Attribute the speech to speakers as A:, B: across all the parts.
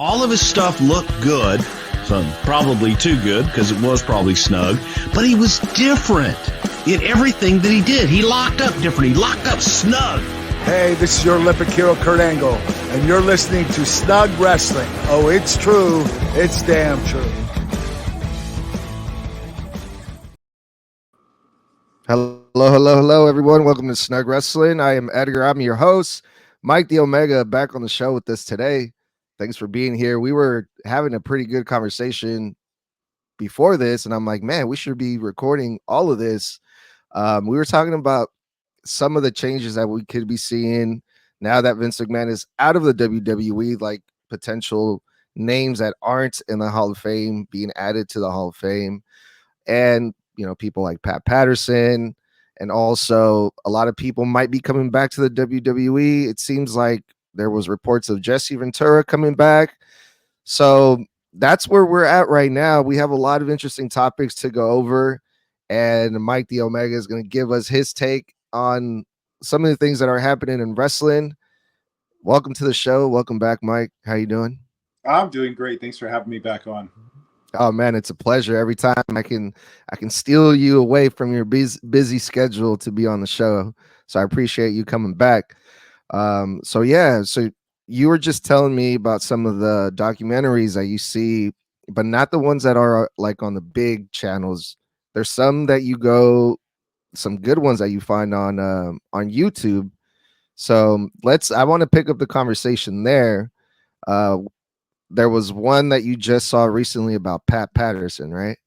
A: All of his stuff looked good, so probably too good because it was probably snug, but he was different in everything that he did. He locked up different. He locked up snug.
B: Hey, this is your Olympic hero, Kurt Angle, and you're listening to Snug Wrestling. Oh, it's true. It's damn true.
C: Hello, everyone. Welcome to Snug Wrestling. I am Edgar. I'm your host. Mike the Omega back on the show with us today. Thanks for being here. We were having a pretty good conversation before this, and I'm like, man, we should be recording all of this. We were talking about some of the changes that we could be seeing now that Vince McMahon is out of the WWE, like potential names that aren't in the Hall of Fame being added to the Hall of Fame. And, you know, people like Pat Patterson, and also a lot of people might be coming back to the WWE. It seems like there was reports of Jesse Ventura coming back. So that's where we're at right now. We have a lot of interesting topics to go over, and Mike the Omega is going to give us his take on some of the things that are happening in wrestling. Welcome to the show. Welcome back, Mike. How you doing?
D: I'm doing great. Thanks for having me back on.
C: Oh man, it's a pleasure. Every time I can steal you away from your busy schedule to be on the show. So I appreciate you coming back. So you were just telling me about some of the documentaries that you see, but not the ones that are like on the big channels. There's some that you go, some good ones that you find on YouTube. So I want to pick up the conversation there. There was one that you just saw recently about Pat Patterson, right?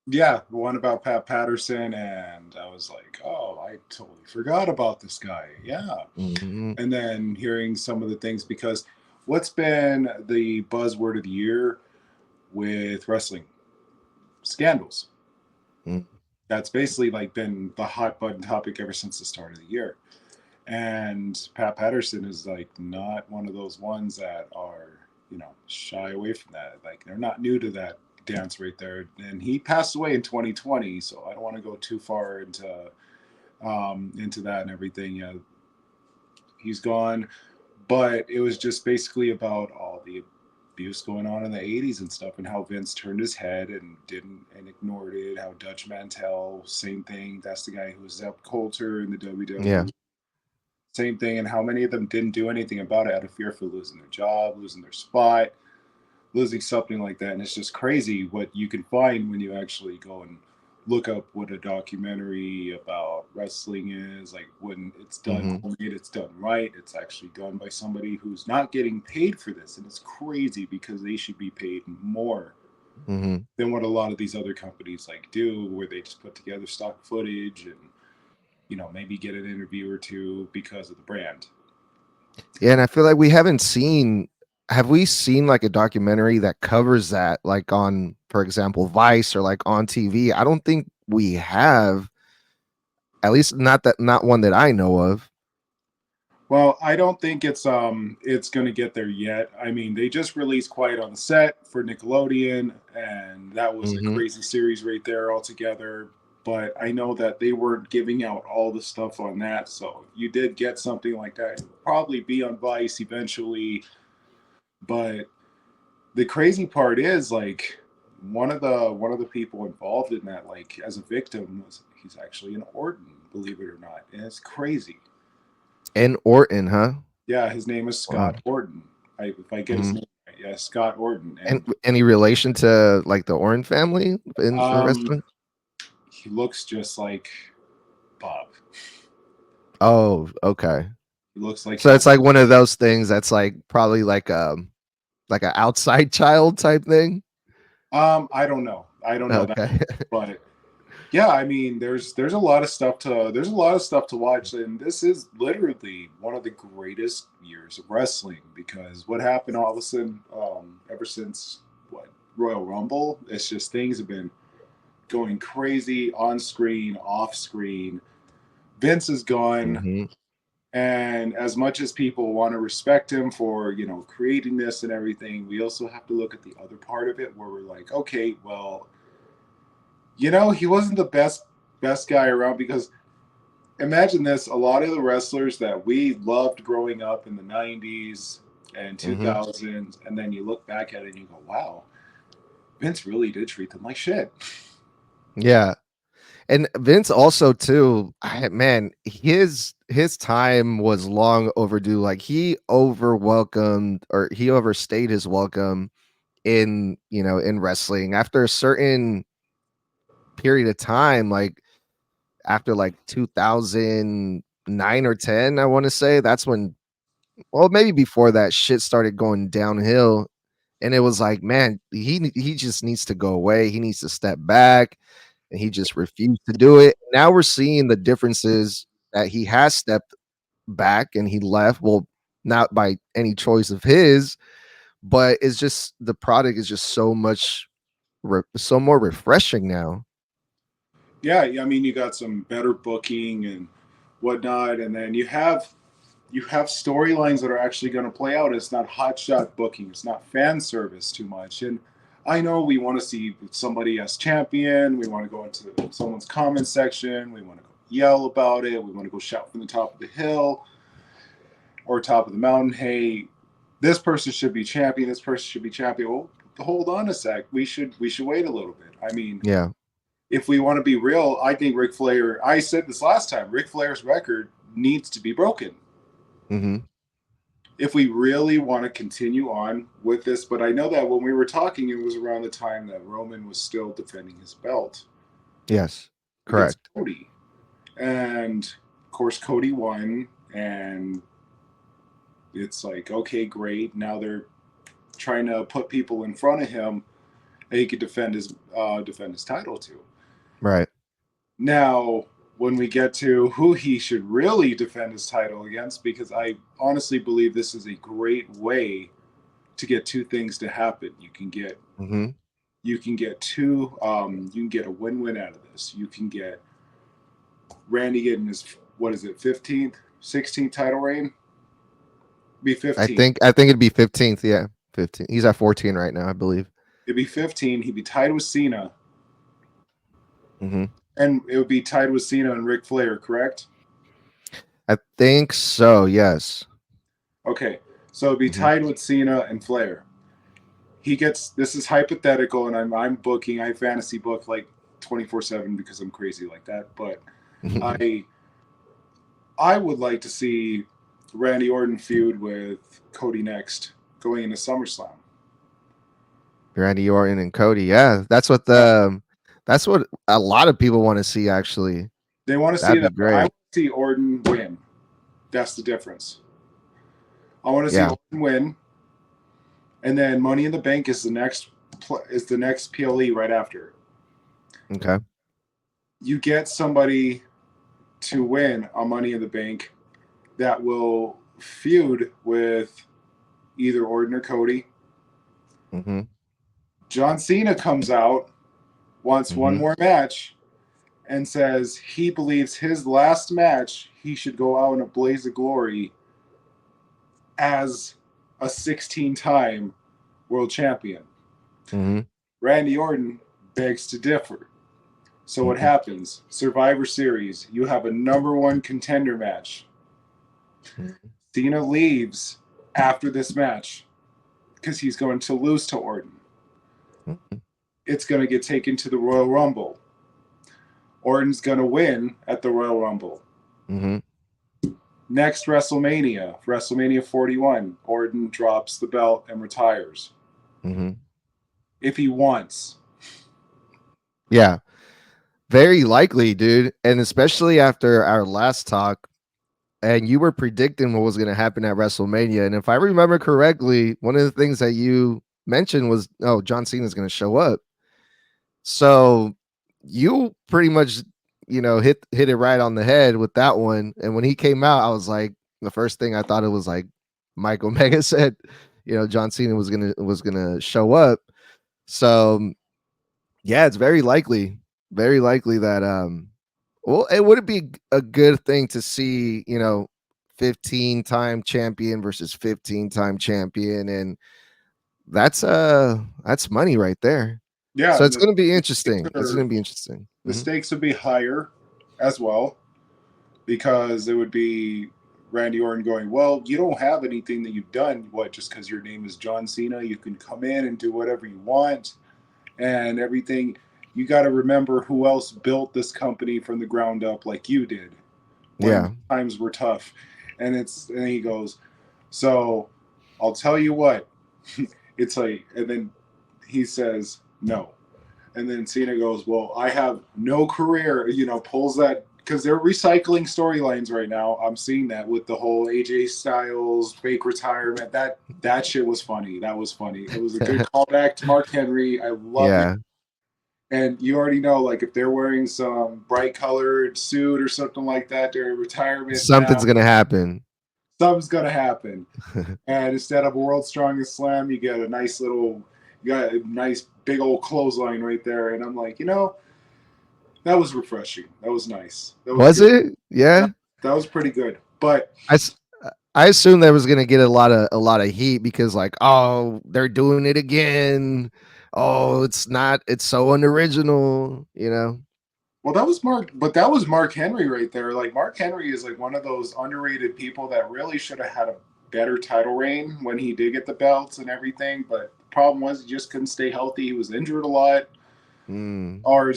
D: Yeah, the one about Pat Patterson, and I was like, oh, I totally forgot about this guy. Yeah.
C: Mm-hmm.
D: And then hearing some of the things, because what's been the buzzword of the year with wrestling? Scandals.
C: Mm.
D: That's basically like been the hot button topic ever since the start of the year. And Pat Patterson is like not one of those ones that are, shy away from that. Like they're not new to that dance right there. And he passed away in 2020, so I don't want to go too far into that and everything. Yeah, he's gone, but it was just basically about all the abuse going on in the 80s and stuff, and how Vince turned his head and ignored it. How Dutch Mantel, same thing. That's the guy who was Zeb Coulter in the WWE.
C: Yeah.
D: Same thing, and how many of them didn't do anything about it out of fear for losing their job, losing their spot, losing something like that. And it's just crazy what you can find when you actually go and look up what a documentary about wrestling is. Like when it's done, it's done right. It's actually done by somebody who's not getting paid for this. And it's crazy because they should be paid more than what a lot of these other companies like do, where they just put together stock footage and maybe get an interview or two because of the brand.
C: Yeah, and I feel like have we seen like a documentary that covers that, like on, for example, Vice or like on TV? I don't think we have, at least not one that I know of.
D: Well, I don't think it's going to get there yet. I mean, they just released Quiet on the Set for Nickelodeon, and that was a crazy series right there altogether. But I know that they weren't giving out all the stuff on that. So if you did get something like that, it would probably be on Vice eventually. But the crazy part is, like, one of the people involved in that, like, as a victim, he's actually an Orton, believe it or not. And it's crazy.
C: And Orton, huh?
D: Yeah, his name is Scott Orton. If I get his name right, yeah, Scott Orton.
C: And any relation to like the Orton family in wrestling?
D: He looks just like Bob.
C: Oh, okay.
D: He looks like
C: so. It's like one of those things that's like probably like an outside child type thing.
D: I don't know.
C: Okay.
D: That, but yeah, I mean, there's a lot of stuff to watch, and this is literally one of the greatest years of wrestling, because what happened all of a sudden, ever since Royal Rumble, it's just things have been going crazy on screen, off screen. Vince is gone. And as much as people want to respect him for, creating this and everything, we also have to look at the other part of it where we're like, okay, well, he wasn't the best guy around, because imagine this, a lot of the wrestlers that we loved growing up in the 90s and
C: Mm-hmm.
D: 2000s, and then you look back at it and you go, wow, Vince really did treat them like shit.
C: Yeah. And Vince also too, man, his time was long overdue. Like he overwelcomed or he overstayed his welcome in, in wrestling after a certain period of time, like after like 2009 or 10, I want to say. That's when, well, maybe before that, shit started going downhill. And it was like, man, he just needs to go away. He needs to step back. And he just refused to do it. Now we're seeing the differences that he has stepped back and he left. Well, not by any choice of his, but it's just the product is just so much so more refreshing now.
D: Yeah, I mean, you got some better booking and whatnot, and then you have storylines that are actually going to play out. It's not hotshot booking. It's not fan service too much. And I know we want to see somebody as champion. We want to go into someone's comment section. We want to go yell about it. We want to go shout from the top of the hill or top of the mountain. Hey, this person should be champion. This person should be champion. Well, hold on a sec. We should wait a little bit. I mean,
C: Yeah.
D: if we want to be real, I think Ric Flair. I said this last time. Ric Flair's record needs to be broken.
C: Mm-hmm.
D: If we really want to continue on with this, but I know that when we were talking, it was around the time that Roman was still defending his belt.
C: Yes.
D: Against
C: Correct.
D: Cody. And of course, Cody won, and it's like, okay, great. Now they're trying to put people in front of him that he could defend his title to.
C: Right.
D: Now, when we get to who he should really defend his title against, because I honestly believe this is a great way to get two things to happen. You can get
C: Mm-hmm.
D: you can get two you can get a win-win out of this. You can get Randy getting his, what is it, 15th 16th title reign. Be 15.
C: I think it'd be 15th. Yeah. 15. He's at 14 right now, I believe.
D: It'd be 15. He'd be tied with Cena.
C: Mm-hmm.
D: And it would be tied with Cena and Ric Flair, correct?
C: I think so. Yes.
D: Okay, so it'd be tied with Cena and Flair. He gets, this is hypothetical, and I'm booking. I fantasy book like 24/7 because I'm crazy like that. But I would like to see Randy Orton feud with Cody next, going into SummerSlam.
C: Randy Orton and Cody. Yeah, that's what a lot of people want to see. Actually,
D: They want to see
C: that'd be
D: that. I
C: great.
D: want to see Orton win. That's the difference. I want to see
C: Yeah.
D: Orton win, and then Money in the Bank is the next PLE right after.
C: Okay.
D: You get somebody to win on Money in the Bank that will feud with either Orton or Cody.
C: Mm-hmm.
D: John Cena comes out, wants one more match, and says he believes his last match he should go out in a blaze of glory as a 16-time world champion.
C: Mm-hmm.
D: Randy Orton begs to differ. So what happens? Survivor Series, you have a number one contender match. Cena leaves after this match because he's going to lose to Orton. It's going to get taken to the Royal Rumble. Orton's going to win at the Royal Rumble.
C: Mm-hmm.
D: Next WrestleMania 41, Orton drops the belt and retires.
C: Mm-hmm.
D: If he wants.
C: Yeah, very likely, dude. And especially after our last talk, and you were predicting what was going to happen at WrestleMania. And if I remember correctly, one of the things that you mentioned was, oh, John Cena is going to show up. So you pretty much, hit it right on the head with that one. And when he came out, I was like, the first thing I thought it was like Mike Omega said, John Cena was gonna show up. So yeah, it's very likely that well, it would be a good thing to see, 15-time champion versus 15-time champion, and that's money right there.
D: Yeah.
C: So it's going to be interesting.
D: The stakes would be higher as well, because it would be Randy Orton going, well, you don't have anything that you've done. What, just because your name is John Cena, you can come in and do whatever you want and everything. You got to remember who else built this company from the ground up like you did when
C: Yeah.
D: times were tough. And he goes, so I'll tell you what. It's like, and then he says, no. And then Cena goes, well, I have no career, pulls that, because they're recycling storylines right now. I'm seeing that with the whole AJ Styles fake retirement. That shit was funny. That was funny. It was a good callback to Mark Henry. I love it.
C: Yeah.
D: And you already know, like, if they're wearing some bright colored suit or something like that during retirement,
C: Something's gonna happen.
D: something's gonna happen. And instead of a World's Strongest Slam, you get a nice big old clothesline right there. And I'm like, that was refreshing. That was nice. That
C: Was
D: good.
C: it? Yeah.
D: That was pretty good. But
C: I assumed that was gonna get a lot of heat because like, oh, they're doing it again. Oh, it's so unoriginal.
D: well, that was Mark Henry right there. Like, Mark Henry is like one of those underrated people that really should have had a better title reign when he did get the belts and everything. But the problem was he just couldn't stay healthy. He was injured a lot, or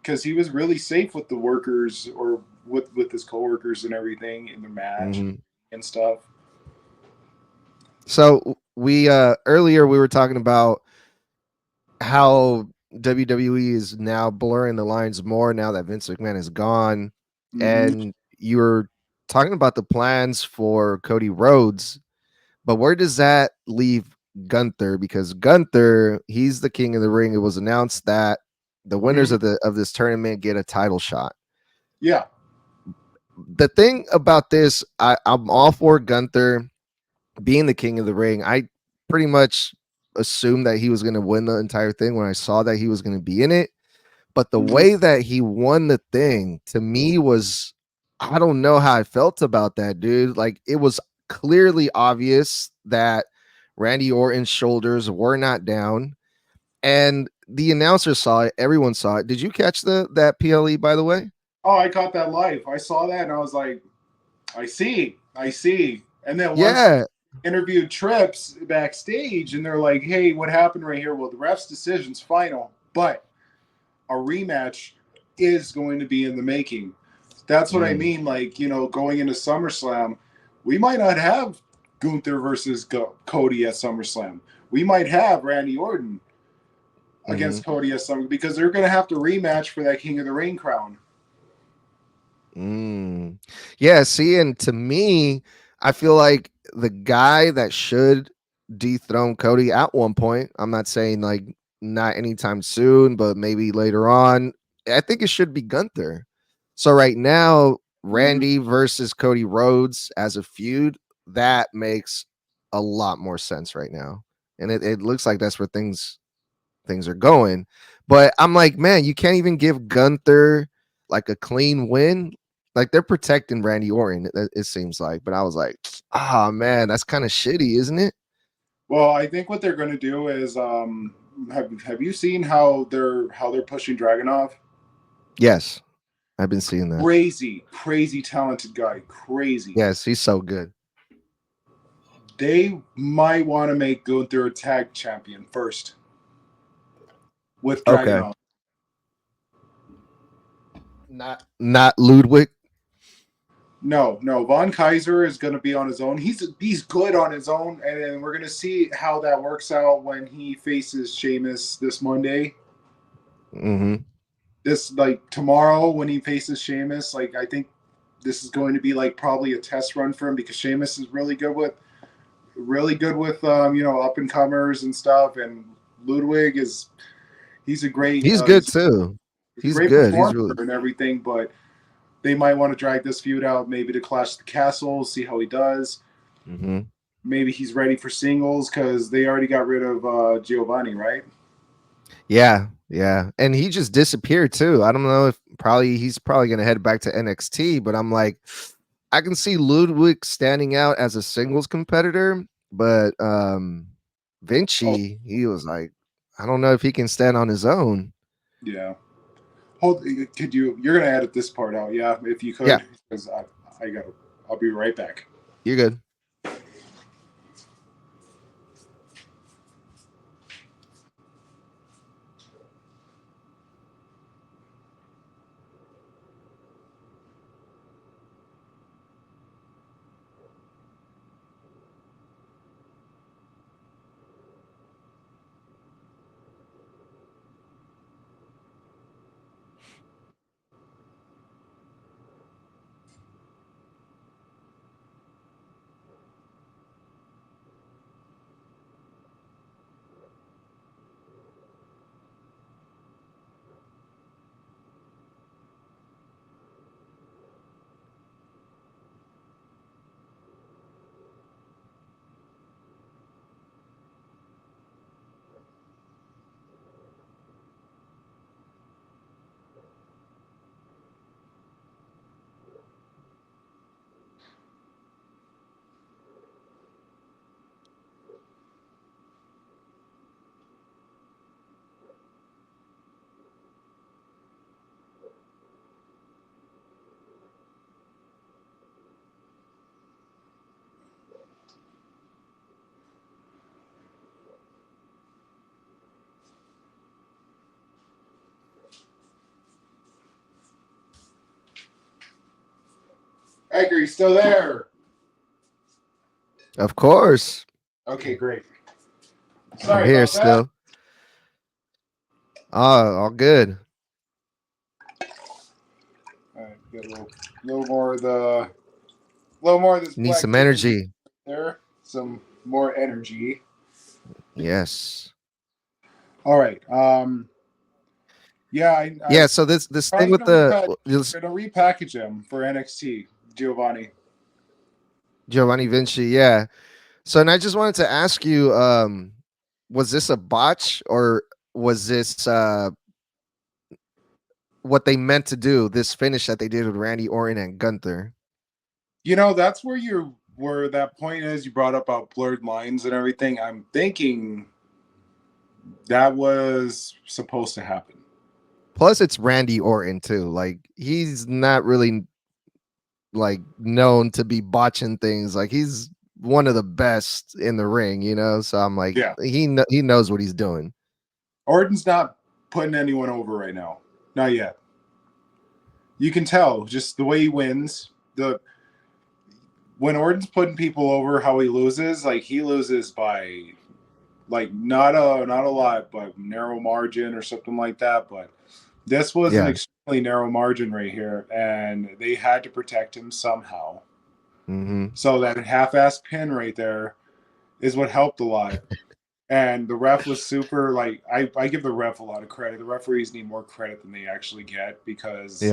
D: because he was really safe with the workers or with his coworkers and everything in the match and stuff.
C: So we earlier we were talking about how WWE is now blurring the lines more now that Vince McMahon is gone. And you were talking about the plans for Cody Rhodes, but where does that leave Gunther? Because Gunther, he's the king of the ring. It was announced that the winners of this tournament get a title shot.
D: Yeah.
C: The thing about this, I'm all for Gunther being the king of the ring. I pretty much assumed that he was going to win the entire thing when I saw that he was going to be in it. But the way that he won the thing to me was, I don't know how I felt about that, dude. Like, it was clearly obvious that Randy Orton's shoulders were not down, and the announcer saw it. Everyone saw it. Did you catch that PLE, by the way?
D: Oh, I caught that live. I saw that and I was like, I see. And then once interviewed Trips backstage and they're like, hey, what happened right here? Well, the ref's decision's final, but a rematch is going to be in the making. That's what I mean. Like, going into SummerSlam, we might not have Gunther versus Cody at SummerSlam. We might have Randy Orton against Cody at SummerSlam because they're going to have to rematch for that King of the Ring crown.
C: Yeah, see, and to me, I feel like the guy that should dethrone Cody at one point, I'm not saying like not anytime soon, but maybe later on, I think it should be Gunther. So right now, Randy versus Cody Rhodes as a feud, that makes a lot more sense right now. And it looks like that's where things are going. But I'm like, man, you can't even give Gunther like a clean win. Like, they're protecting Randy Orton, it seems like. But I was like, man, that's kind of shitty, isn't it?
D: Well, I think what they're going to do is, have you seen how they're pushing Dragunov?
C: Yes, I've been seeing that.
D: Crazy talented guy. Crazy.
C: Yes, he's so good.
D: They might want to make Gunther a tag champion first with Dragunov.
C: Not Ludwig.
D: No. Von Kaiser is going to be on his own. He's good on his own, and then we're going to see how that works out when he faces Sheamus this Monday. This, like, tomorrow when he faces Sheamus, like, I think this is going to be like probably a test run for him because Sheamus is really good with up and comers and stuff, and Ludwig he's
C: good too. He's
D: great
C: good.
D: He's
C: He's really
D: and everything, but they might want to drag this feud out maybe to Clash the Castle, see how he does. Maybe he's ready for singles because they already got rid of Giovanni, right?
C: Yeah, and he just disappeared too. I don't know if he's probably gonna head back to NXT, but I'm like, I can see Ludwig standing out as a singles competitor, but Vinci, he was like, I don't know if he can stand on his own.
D: Yeah. You're gonna edit this part out, yeah, if you could, because I'll be right back.
C: You're good.
D: Edgar, you still there?
C: Of course.
D: Okay, great.
C: I'm
D: Sorry
C: here
D: about that.
C: still. Oh, all good.
D: All right, get a little more of this
C: Need
D: black
C: some
D: tea
C: energy.
D: there. Some more energy.
C: Yes.
D: All right. Yeah,
C: Yeah.
D: I'm
C: So this thing
D: probably
C: with
D: gonna
C: the
D: repackage him for NXT, Giovanni.
C: Giovanni Vinci. Yeah. So, and I just wanted to ask you, was this a botch or was this what they meant to do? This finish that they did with Randy Orton and Gunther.
D: You know, that's where that point is. You brought up about blurred lines and everything. I'm thinking that was supposed to happen.
C: Plus, it's Randy Orton too. Like he's not really like known to be botching things. Like he's one of the best in the ring, you know. So I'm like,
D: Yeah.
C: he knows what he's doing.
D: Orton's not putting anyone over right now. Not yet. You can tell just the way he wins. When Orton's putting people over, how he loses, like he loses by like not a lot, but narrow margin or something like that. But this was an extremely narrow margin right here, and they had to protect him somehow.
C: Mm-hmm.
D: So that half-ass pin right there is what helped a lot. And the ref was super, like, I give the ref a lot of credit. The referees need more credit than they actually get because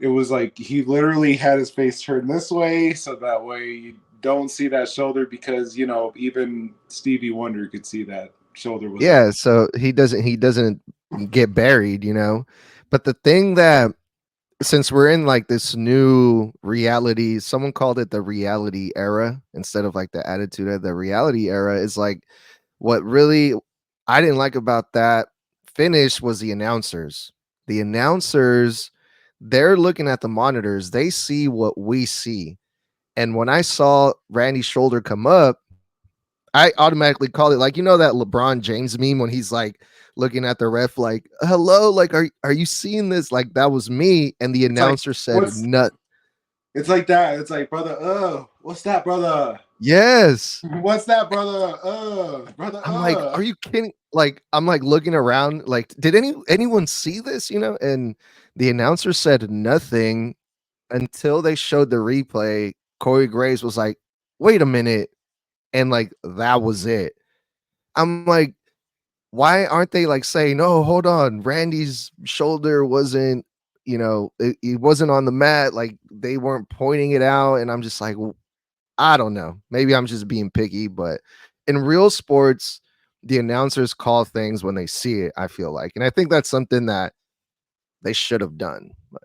D: it was like he literally had his face turned this way so that way you don't see that shoulder because, you know, even Stevie Wonder could see that shoulder was
C: Yeah, so he doesn't get buried, you know. But the thing that since we're in like this new reality, someone called it the reality era instead of like the attitude of the reality era is like what really I didn't like about that finish was the announcers. The announcers, they're looking at the monitors, they see what we see. And when I saw Randy's shoulder come up, I automatically called it like, you know, that LeBron James meme when he's like looking at the ref, like, hello, like, are you seeing this? Like, that was me. And the announcer said, nut.
D: It's like that. It's like, brother, what's that, brother?
C: Yes.
D: What's that, brother? Brother,
C: I'm like, are you kidding? Like, I'm like looking around, like, did anyone see this? You know, and the announcer said nothing until they showed the replay. Corey Graves was like, wait a minute. And like, that was it. I'm like, why aren't they like saying, no, hold on, Randy's shoulder wasn't, you know, it wasn't on the mat, like they weren't pointing it out. And I'm just like, well, I don't know, maybe I'm just being picky, but in real sports the announcers call things when they see it, I feel like, and I think that's something that they should have done. But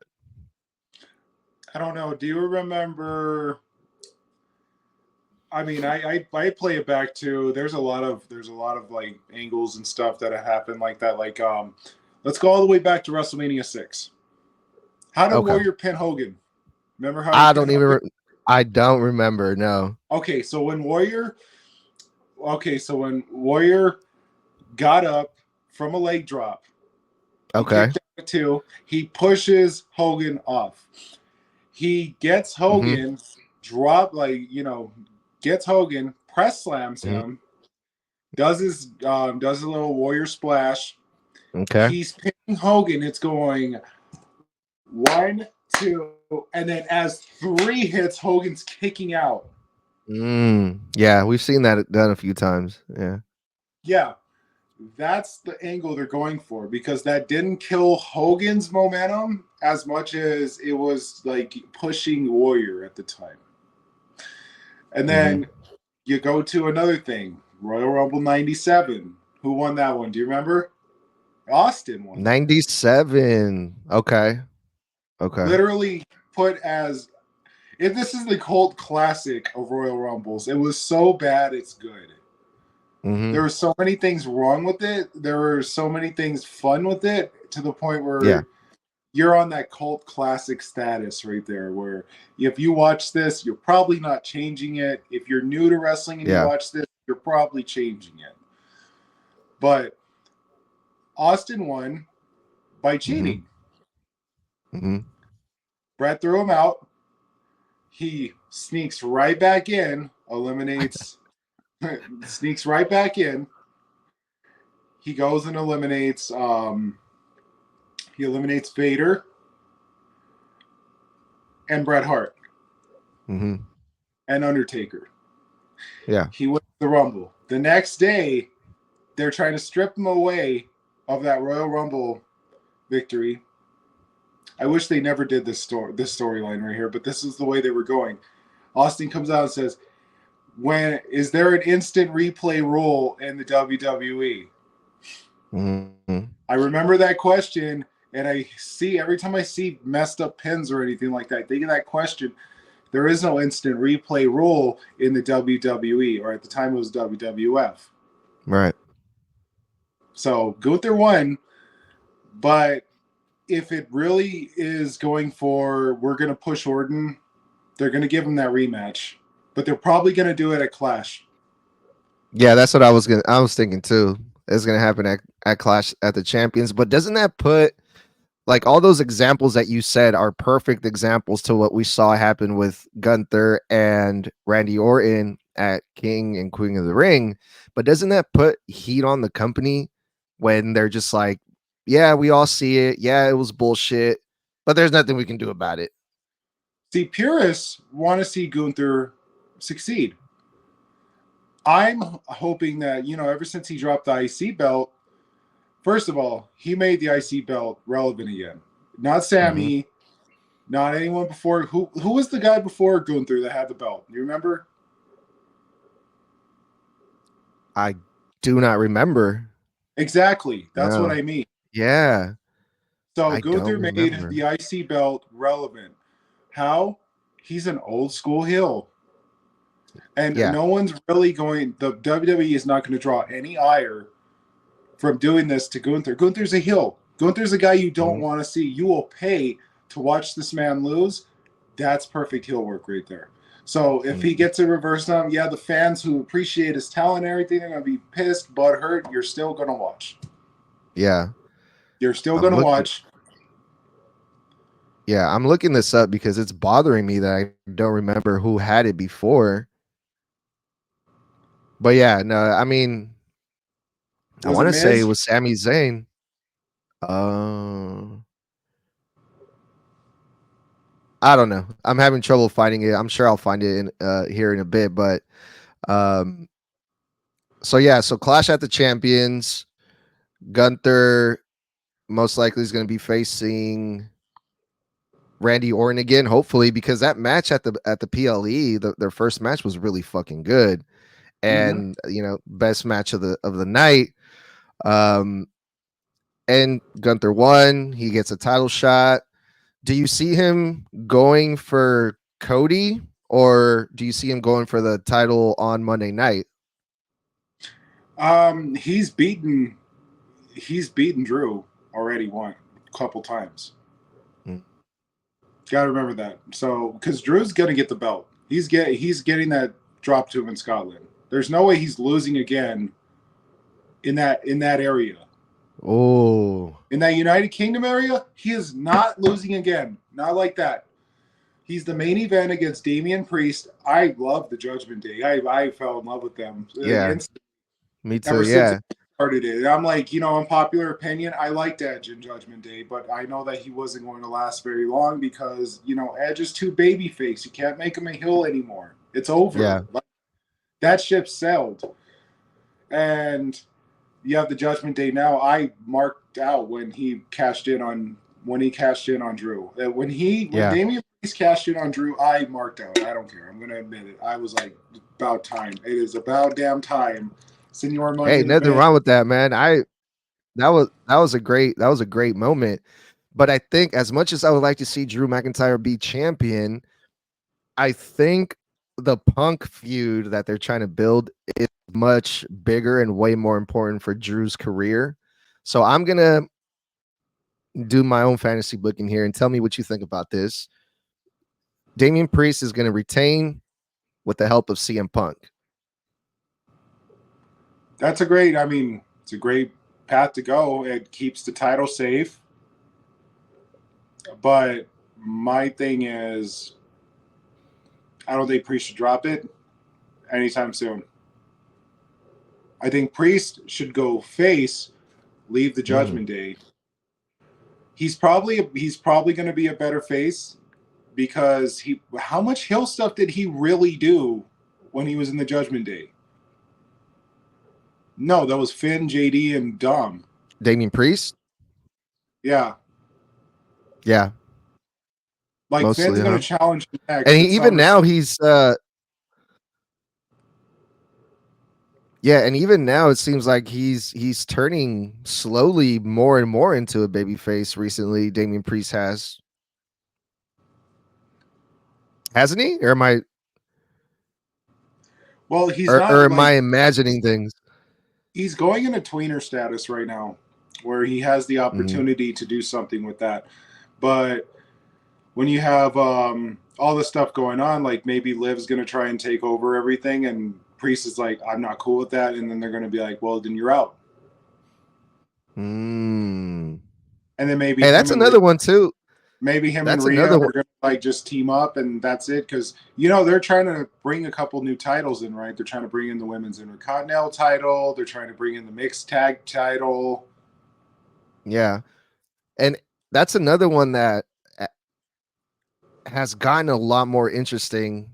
D: I don't know, do you remember, I mean, I play it back too. There's a lot of like angles and stuff that have happened like that. Like, let's go all the way back to WrestleMania 6. How did Warrior pin Hogan? Remember how he
C: I
D: did
C: don't
D: Hogan?
C: even. I don't remember. No.
D: Okay, so when Warrior got up from a leg drop, he
C: Okay.
D: kicked out 2. He pushes Hogan off. He gets
C: Mm-hmm.
D: Hogan, gets Hogan, press slams
C: Mm-hmm.
D: him, does a little Warrior splash.
C: Okay.
D: He's pinning Hogan. It's going 1, 2, and then as 3 hits, Hogan's kicking out.
C: Yeah, we've seen that done a few times. Yeah.
D: Yeah, that's the angle they're going for because that didn't kill Hogan's momentum as much as it was like pushing Warrior at the time. And
C: Mm-hmm.
D: then you go to another thing, Royal Rumble 97. Who won that one? Do you remember? Austin won that.
C: 97. Okay. Okay.
D: Literally put as if this is the cult classic of Royal Rumbles. It was so bad it's good.
C: Mm-hmm.
D: There were so many things wrong with it. There were so many things fun with it to the point
C: Yeah.
D: where you're on that cult classic status right there where if you watch this, you're probably not changing it. If you're new to wrestling and you
C: Yeah.
D: watch this, you're probably changing it. But Austin won by cheating.
C: Mm-hmm.
D: Brett threw him out. He sneaks right back in, sneaks right back in. He goes and eliminates Vader and Bret Hart
C: Mm-hmm.
D: and Undertaker.
C: Yeah.
D: He wins the Rumble. The next day, they're trying to strip him away of that Royal Rumble victory. I wish they never did this storyline right here, but this is the way they were going. Austin comes out and says, is there an instant replay rule in the WWE?
C: Mm-hmm.
D: I remember that question, and every time I see messed up pins or anything like that, they get that question. There is no instant replay rule in the WWE, or at the time it was WWF.
C: Right.
D: So Gunther won, but if it really is going for we're going to push Orton, they're going to give him that rematch, but they're probably going to do it at Clash.
C: Yeah, that's what I was thinking too. It's gonna happen at Clash at the Champions. But doesn't that put like all those examples that you said are perfect examples to what we saw happen with Gunther and Randy Orton at King and Queen of the Ring? But doesn't that put heat on the company when they're just like, yeah, we all see it. Yeah, it was bullshit, but there's nothing we can do about it.
D: See, purists want to see Gunther succeed. I'm hoping that, ever since he dropped the IC belt, first of all, he made the IC belt relevant again. Not Sammy, not anyone before. Who was the guy before Gunther that had the belt? You remember?
C: I do not remember.
D: Exactly. That's what
C: No.
D: I mean.
C: Yeah.
D: So
C: I
D: Gunther
C: don't
D: made
C: remember.
D: the IC belt relevant. How? He's an old school heel. And
C: Yeah.
D: no one's really the WWE is not going to draw any ire from doing this to Gunther. Gunther's a heel. Gunther's a guy you don't want to see. You will pay to watch this man lose. That's perfect heel work right there. So if he gets a reverse on, the fans who appreciate his talent and everything are going to be pissed, butthurt. You're still going to watch.
C: Yeah.
D: You're still going to watch.
C: Yeah, I'm looking this up because it's bothering me that I don't remember who had it before. But yeah, no, I mean, I want to say it was Sami Zayn. I don't know. I'm having trouble finding it. I'm sure I'll find it in here in a bit. But so yeah, so Clash at the Champions. Gunther most likely is going to be facing Randy Orton again, hopefully, because that match at the PLE, their first match was really fucking good, and best match of the night. And Gunther won. He gets a title shot. Do you see him going for Cody, or do you see him going for the title on Monday night?
D: He's beaten Drew already a couple times. Gotta remember that. So, because Drew's gonna get the belt, he's getting that drop to him in Scotland. There's no way he's losing again in that area.
C: Oh,
D: In that United Kingdom area, he is not losing again. Not like that. He's the main event against Damian Priest. I love the Judgment Day. I fell in love with them
C: yeah,
D: instantly,
C: me too.
D: ever since
C: Yeah,
D: it started it. And I'm like, unpopular opinion, I liked Edge in Judgment Day, but I know that he wasn't going to last very long because, Edge is too babyface. You can't make him a heel anymore. It's over.
C: yeah.
D: Like, that ship sailed. And you have the Judgment Day now. I marked out when he cashed in on Drew. When
C: Yeah.
D: Damian Priest cashed in on Drew, I marked out. I don't care. I'm gonna admit it. I was like, about time. It is about damn time. Senor Money
C: Hey,
D: in the
C: nothing
D: Bank.
C: wrong with that, man. That was a great moment. But I think as much as I would like to see Drew McIntyre be champion, I think the Punk feud that they're trying to build is much bigger and way more important for Drew's career. So I'm gonna do my own fantasy booking here and tell me what you think about this. Damian Priest is going to retain with the help of CM Punk.
D: It's a great path to go. It keeps the title safe. But my thing is, I don't think Priest should drop it anytime soon. I think Priest should go face, leave the Judgment Day. He's probably going to be a better face because how much heel stuff did he really do when he was in the Judgment Day? No, that was Finn, JD, and Dom.
C: Damian Priest?
D: Yeah.
C: Yeah.
D: Like
C: Mostly,
D: Finn's going to challenge him next.
C: And even now he's yeah, and even now it seems like he's turning slowly more and more into a baby face recently. Damian Priest hasn't he? Or am I
D: Well, he's
C: or,
D: not
C: or am
D: like
C: I imagining things?
D: he's going in a tweener status right now where he has the opportunity to do something with that. But when you have all this stuff going on, like maybe Liv's going to try and take over everything, and Priest is like, I'm not cool with that. And then they're going to be like, well, then you're out. And then maybe
C: that's another one too.
D: Maybe him
C: That's
D: and Rhea
C: another
D: are going to like just team up and that's it. Because, they're trying to bring a couple new titles in, right? They're trying to bring in the Women's Intercontinental title. They're trying to bring in the Mixed Tag title.
C: Yeah. And that's another one that has gotten a lot more interesting.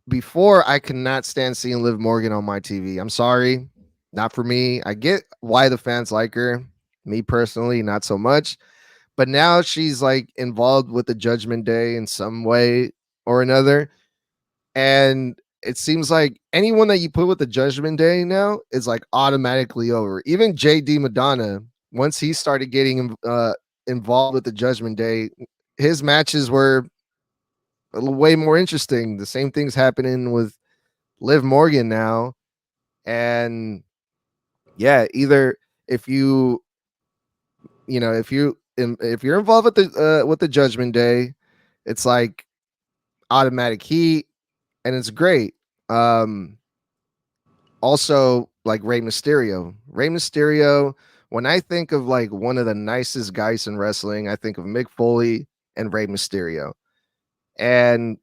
C: Before, I could not stand seeing Liv Morgan on my TV. I'm sorry. Not for me. I get why the fans like her. Me personally, not so much. But now she's like involved with the Judgment Day in some way or another. And it seems like anyone that you put with the Judgment Day now is like automatically over. Even JD Madonna, once he started getting involved with the Judgment Day, his matches were way more interesting. The same thing's happening with Liv Morgan now. And yeah, either if you're involved with the Judgment Day, it's like automatic heat and it's great. Also like Rey Mysterio. When I think of like one of the nicest guys in wrestling, I think of Mick Foley and Rey Mysterio. And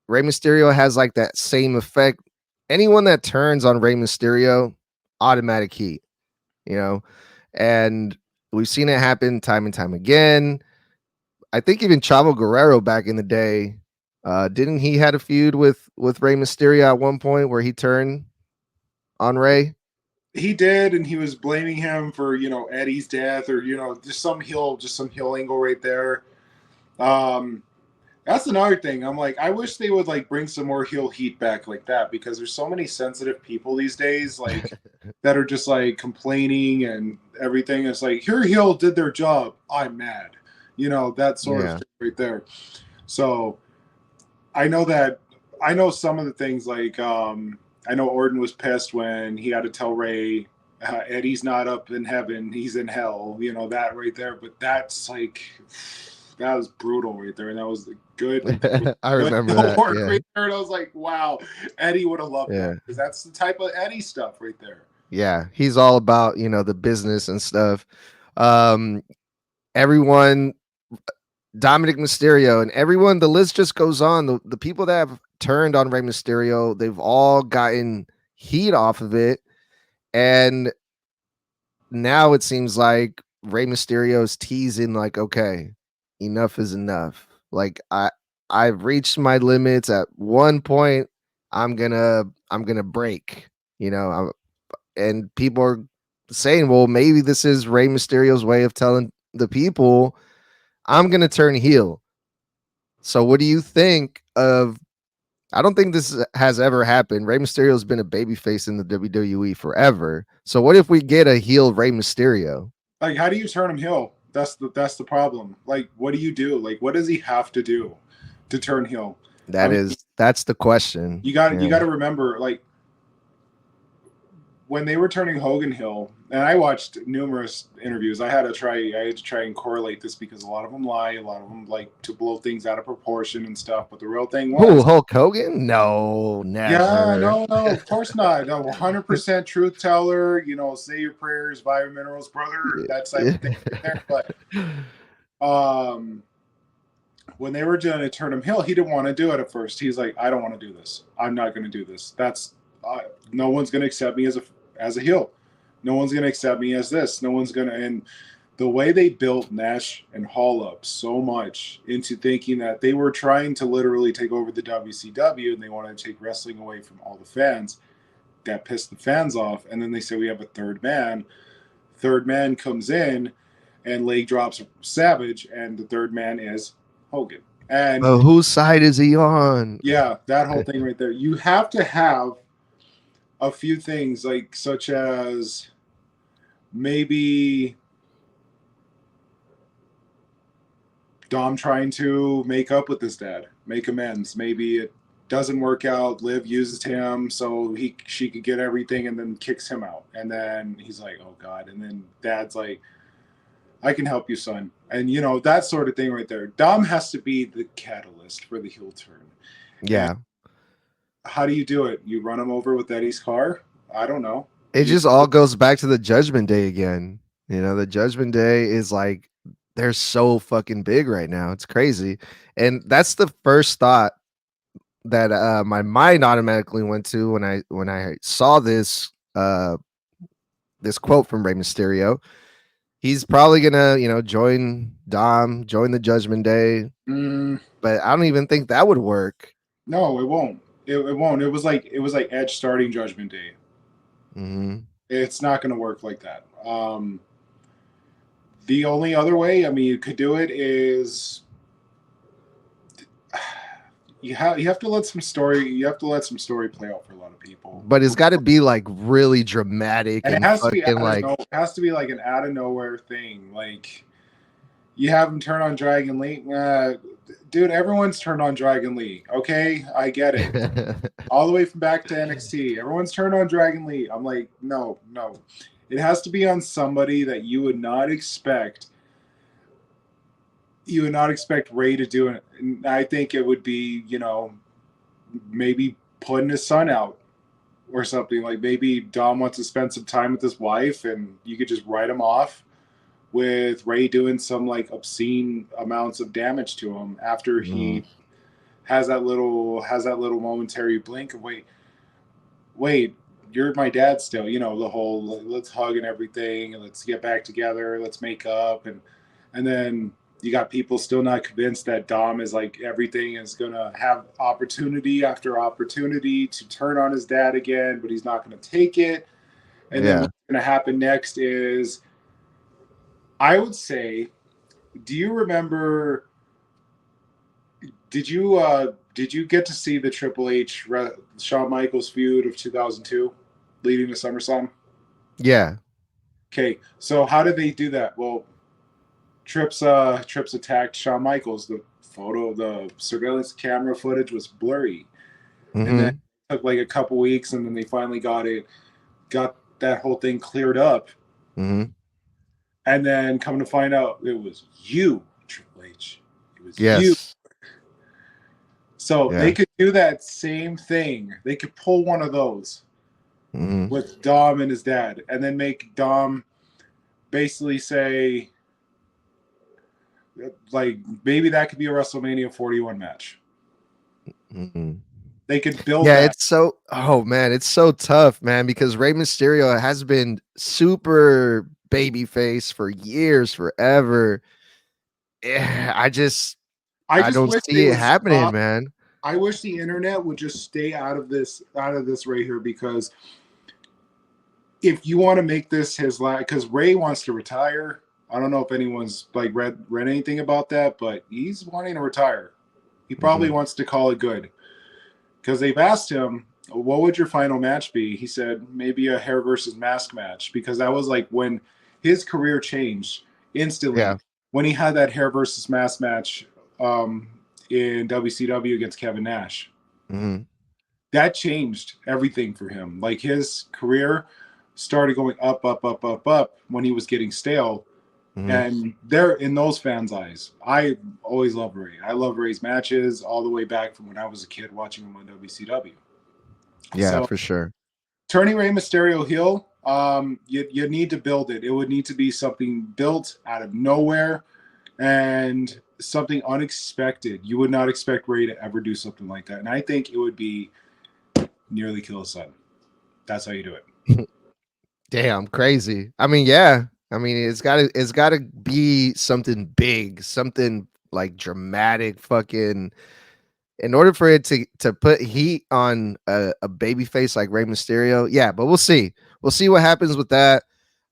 C: Rey Mysterio has like that same effect. Anyone that turns on Rey Mysterio, automatic heat, and we've seen it happen time and time again. I think even Chavo Guerrero back in the day, didn't he had a feud with Rey Mysterio at one point where he turned on Rey?
D: He did, and he was blaming him for Eddie's death or just some heel angle right there. That's another thing. I'm like, I wish they would like bring some more heel heat back like that because there's so many sensitive people these days, like that are just like complaining and everything. It's like your heel did their job. I'm mad, that sort of thing right there. So I know some of the things like I know Orton was pissed when he had to tell Ray Eddie's not up in heaven, he's in hell. That right there. But that's like was brutal right there, and that was good.
C: I remember
D: good
C: that.
D: work
C: Yeah.
D: right there, and I was like, wow, Eddie would have loved
C: Yeah.
D: that because that's the type of Eddie stuff right there.
C: Yeah. He's all about, the business and stuff. Um, everyone, Dominic Mysterio, and everyone, the list just goes on. The people that have turned on Rey Mysterio, they've all gotten heat off of it. And now it seems like Rey Mysterio's teasing, like, okay, enough is enough. Like I've reached my limits. At one point, I'm gonna break. And people are saying, well, maybe this is Rey Mysterio's way of telling the people, I'm gonna turn heel. So what do you think of? I don't think this has ever happened. Rey Mysterio's been a babyface in the WWE forever. So what if we get a heel Rey Mysterio?
D: Like, how do you turn him heel? That's the problem. Like, what do you do? Like, what does he have to do to turn heel?
C: That's the question.
D: You got to remember, like, when they were turning Hogan heel, and I watched numerous interviews. I had to try and correlate this because a lot of them lie, a lot of them like to blow things out of proportion and stuff. But the real thing was,
C: who, Hulk Hogan? No, never.
D: Yeah, no, of course not. No, 100% truth teller. Say your prayers, vitamin minerals, brother. That type of thing right there. But when they were going to turn him heel, he didn't want to do it at first. He's like, I don't want to do this. I'm not going to do this. No one's going to accept me as a heel. No one's going to accept me as this. No one's going to. And the way they built Nash and Hall up so much into thinking that they were trying to literally take over the WCW and they wanted to take wrestling away from all the fans, that pissed the fans off. And then they say we have a third man. Third man comes in and leg drops Savage, and the third man is Hogan. And
C: whose side is he on?
D: Yeah, that whole thing right there. You have to have a few things, like such as maybe Dom trying to make up with his dad, make amends. Maybe it doesn't work out. Liv uses him so she could get everything, and then kicks him out. And then he's like, "Oh God!" And then Dad's like, "I can help you, son." And that sort of thing right there. Dom has to be the catalyst for the heel turn.
C: Yeah.
D: And how do you do it? You run him over with Eddie's car? I don't know.
C: It just all goes back to the Judgment Day again. The Judgment Day is like, they're so fucking big right now. It's crazy. And that's the first thought that my mind automatically went to when I saw this this quote from Rey Mysterio. He's probably gonna, join Dom, join the Judgment Day. But I don't even think that would work.
D: No, it won't. It won't. It was like Edge starting Judgment Day.
C: Mm-hmm.
D: It's not going to work like that. The only other way, you could do it is you have to let some story. You have to let some story play out for a lot of people.
C: But it's got to be like really dramatic,
D: and it has to be
C: it
D: has to be like an out of nowhere thing. Like you have him turn on Dragon Lee. Dude, everyone's turned on Dragon Lee. Okay, I get it. All the way from back to NXT, everyone's turned on Dragon Lee. I'm like, no. It has to be on somebody that you would not expect. You would not expect Ray to do it. And I think it would be, maybe putting his son out or something. Like maybe Dom wants to spend some time with his wife, and you could just write him off with Ray doing some like obscene amounts of damage to him after he has that little momentary blink of wait, you're my dad still, the whole let's hug and everything, and let's get back together, let's make up, and then you got people still not convinced that Dom is like everything is gonna have opportunity after opportunity to turn on his dad again, but he's not gonna take it. And then what's gonna happen next is, I would say, do you remember? Did you get to see the Triple H Shawn Michaels feud of 2002, leading to SummerSlam?
C: Yeah.
D: Okay, so how did they do that? Well, Trips attacked Shawn Michaels. The surveillance camera footage was blurry, and then it took like a couple weeks, and then they finally got that whole thing cleared up. And then come to find out, it was you, Triple H. was huge.
C: Yes.
D: So they
C: Yeah.
D: could do that same thing. They could pull one of those
C: Mhm.
D: with Dom and his dad, and then make Dom basically say, like, maybe that could be a WrestleMania 41 match.
C: Mhm.
D: They could build
C: Yeah,
D: that.
C: it's so oh man, it's so tough, man, because Rey Mysterio has been super babyface for years, forever. I just
D: I
C: I
D: just
C: don't
D: wish they
C: see it
D: would
C: happening,
D: stop.
C: man.
D: I wish the internet would just stay out of this right here, because if you want to make this his last, because Ray wants to retire. I don't know if anyone's like read anything about that, but he's wanting to retire. He probably
C: Mhm.
D: wants to call it good, because they've asked him, what would your final match be? He said maybe a hair versus mask match, because that was like when his career changed instantly
C: Yeah.
D: when he had that hair versus mask match um, in WCW against Kevin Nash.
C: Mhm.
D: That changed everything for him. Like, his career started going up, up, up, up, up when he was getting stale.
C: Mhm.
D: And they're in those fans' eyes. I always love Ray. I love Ray's matches all the way back from when I was a kid watching him on WCW.
C: Yeah,
D: So
C: for sure.
D: turning Rey Mysterio heel, you need to build it. It would need to be something built out of nowhere and something unexpected. You would not expect Ray to ever do something like that. And I think it would be nearly kill his son. That's how you do it.
C: Damn, crazy. I mean, yeah. I mean, it's gotta be something big, something like dramatic, fucking in order for it to put heat on a baby face like Rey Mysterio. Yeah, but we'll see. We'll see what happens with that.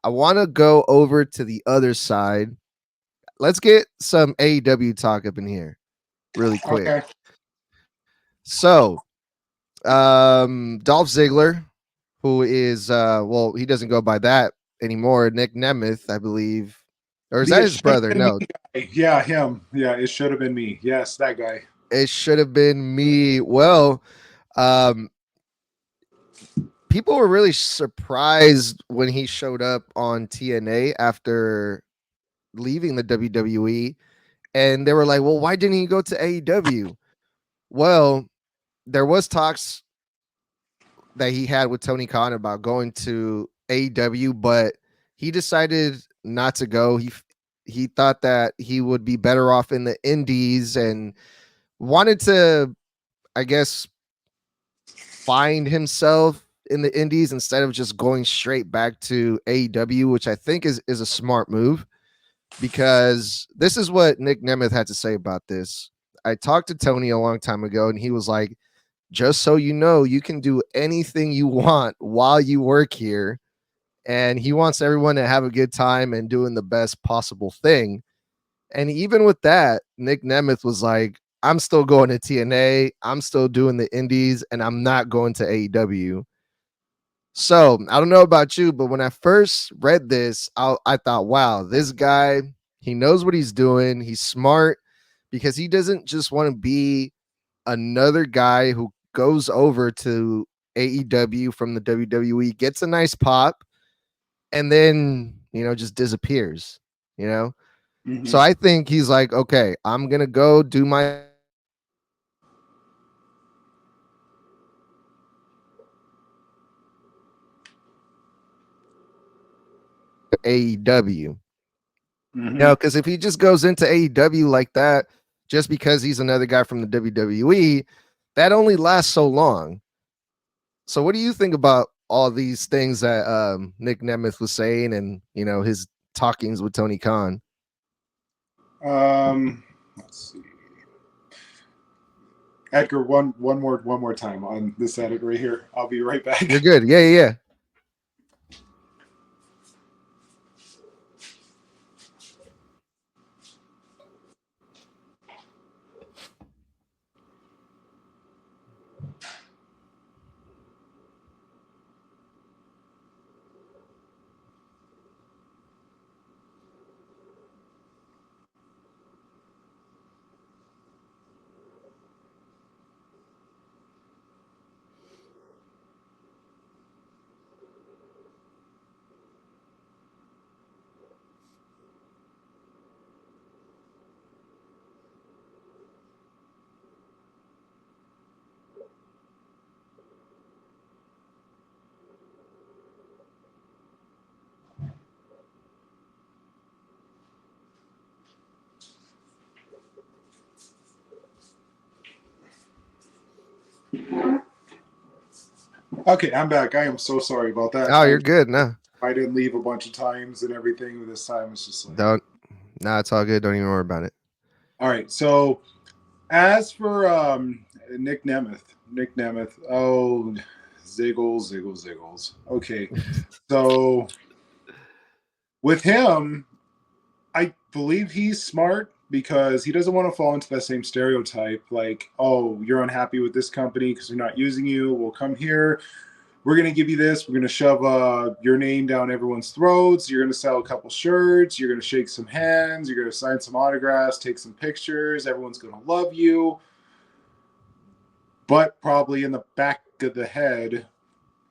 C: I want to go over to the other side. Let's get some AEW talk up in here really quick.
D: Okay.
C: So, Dolph Ziggler, who is well, he doesn't go by that anymore. Nick Nemeth, I believe, or is
D: The
C: that
D: it
C: his
D: should have
C: brother?
D: been me
C: No,
D: guy. Yeah, him. Yeah, it should have been me. Yes, that guy.
C: it should have been me. Well, um, people were really surprised when he showed up on TNA after leaving the WWE, and they were like, "Well, why didn't he go to AEW?" Well, there was talks that he had with Tony Khan about going to AEW, but he decided not to go. He thought that he would be better off in the indies and wanted to, I guess, find himself in the indies instead of just going straight back to AEW, which I think is a smart move, because this is what Nick Nemeth had to say about this. I talked to Tony a long time ago and he was like, just so you know, you can do anything you want while you work here. And he wants everyone to have a good time and doing the best possible thing. And even with that, Nick Nemeth was like, I'm still going to TNA, I'm still doing the indies, and I'm not going to AEW. So I don't know about you, but when I first read this, I thought, wow, this guy, he knows what he's doing. He's smart because he doesn't just want to be another guy who goes over to AEW from the WWE, gets a nice pop, and then, just disappears, you know? So
D: Mm-hmm.
C: I think he's like, okay, I'm going to go do my AEW.
D: Mm-hmm.
C: No, because if he just goes into AEW like that, just because he's another guy from the WWE, that only lasts so long. So, what do you think about all these things that Nick Nemeth was saying, and his talkings with Tony Khan?
D: Let's see. Edgar, one more time on this edit right here. I'll be right
C: You're
D: back.
C: good. Yeah, yeah, yeah.
D: Okay, I'm back. I am so sorry about that.
C: Oh, you're good. No,
D: I didn't leave a bunch of times and everything. This time it's just like
C: don't. No, it's all good. Don't even worry about it.
D: all right. So as for Nick Nemeth, oh Ziggles. Okay. So with him, I believe he's smart because he doesn't want to fall into that same stereotype like, oh, you're unhappy with this company because they're not using you. We'll come here. We're going to give you this. We're going to shove your name down everyone's throats. You're going to sell a couple shirts. You're going to shake some hands. You're going to sign some autographs, take some pictures. Everyone's going to love you. But probably in the back of the head,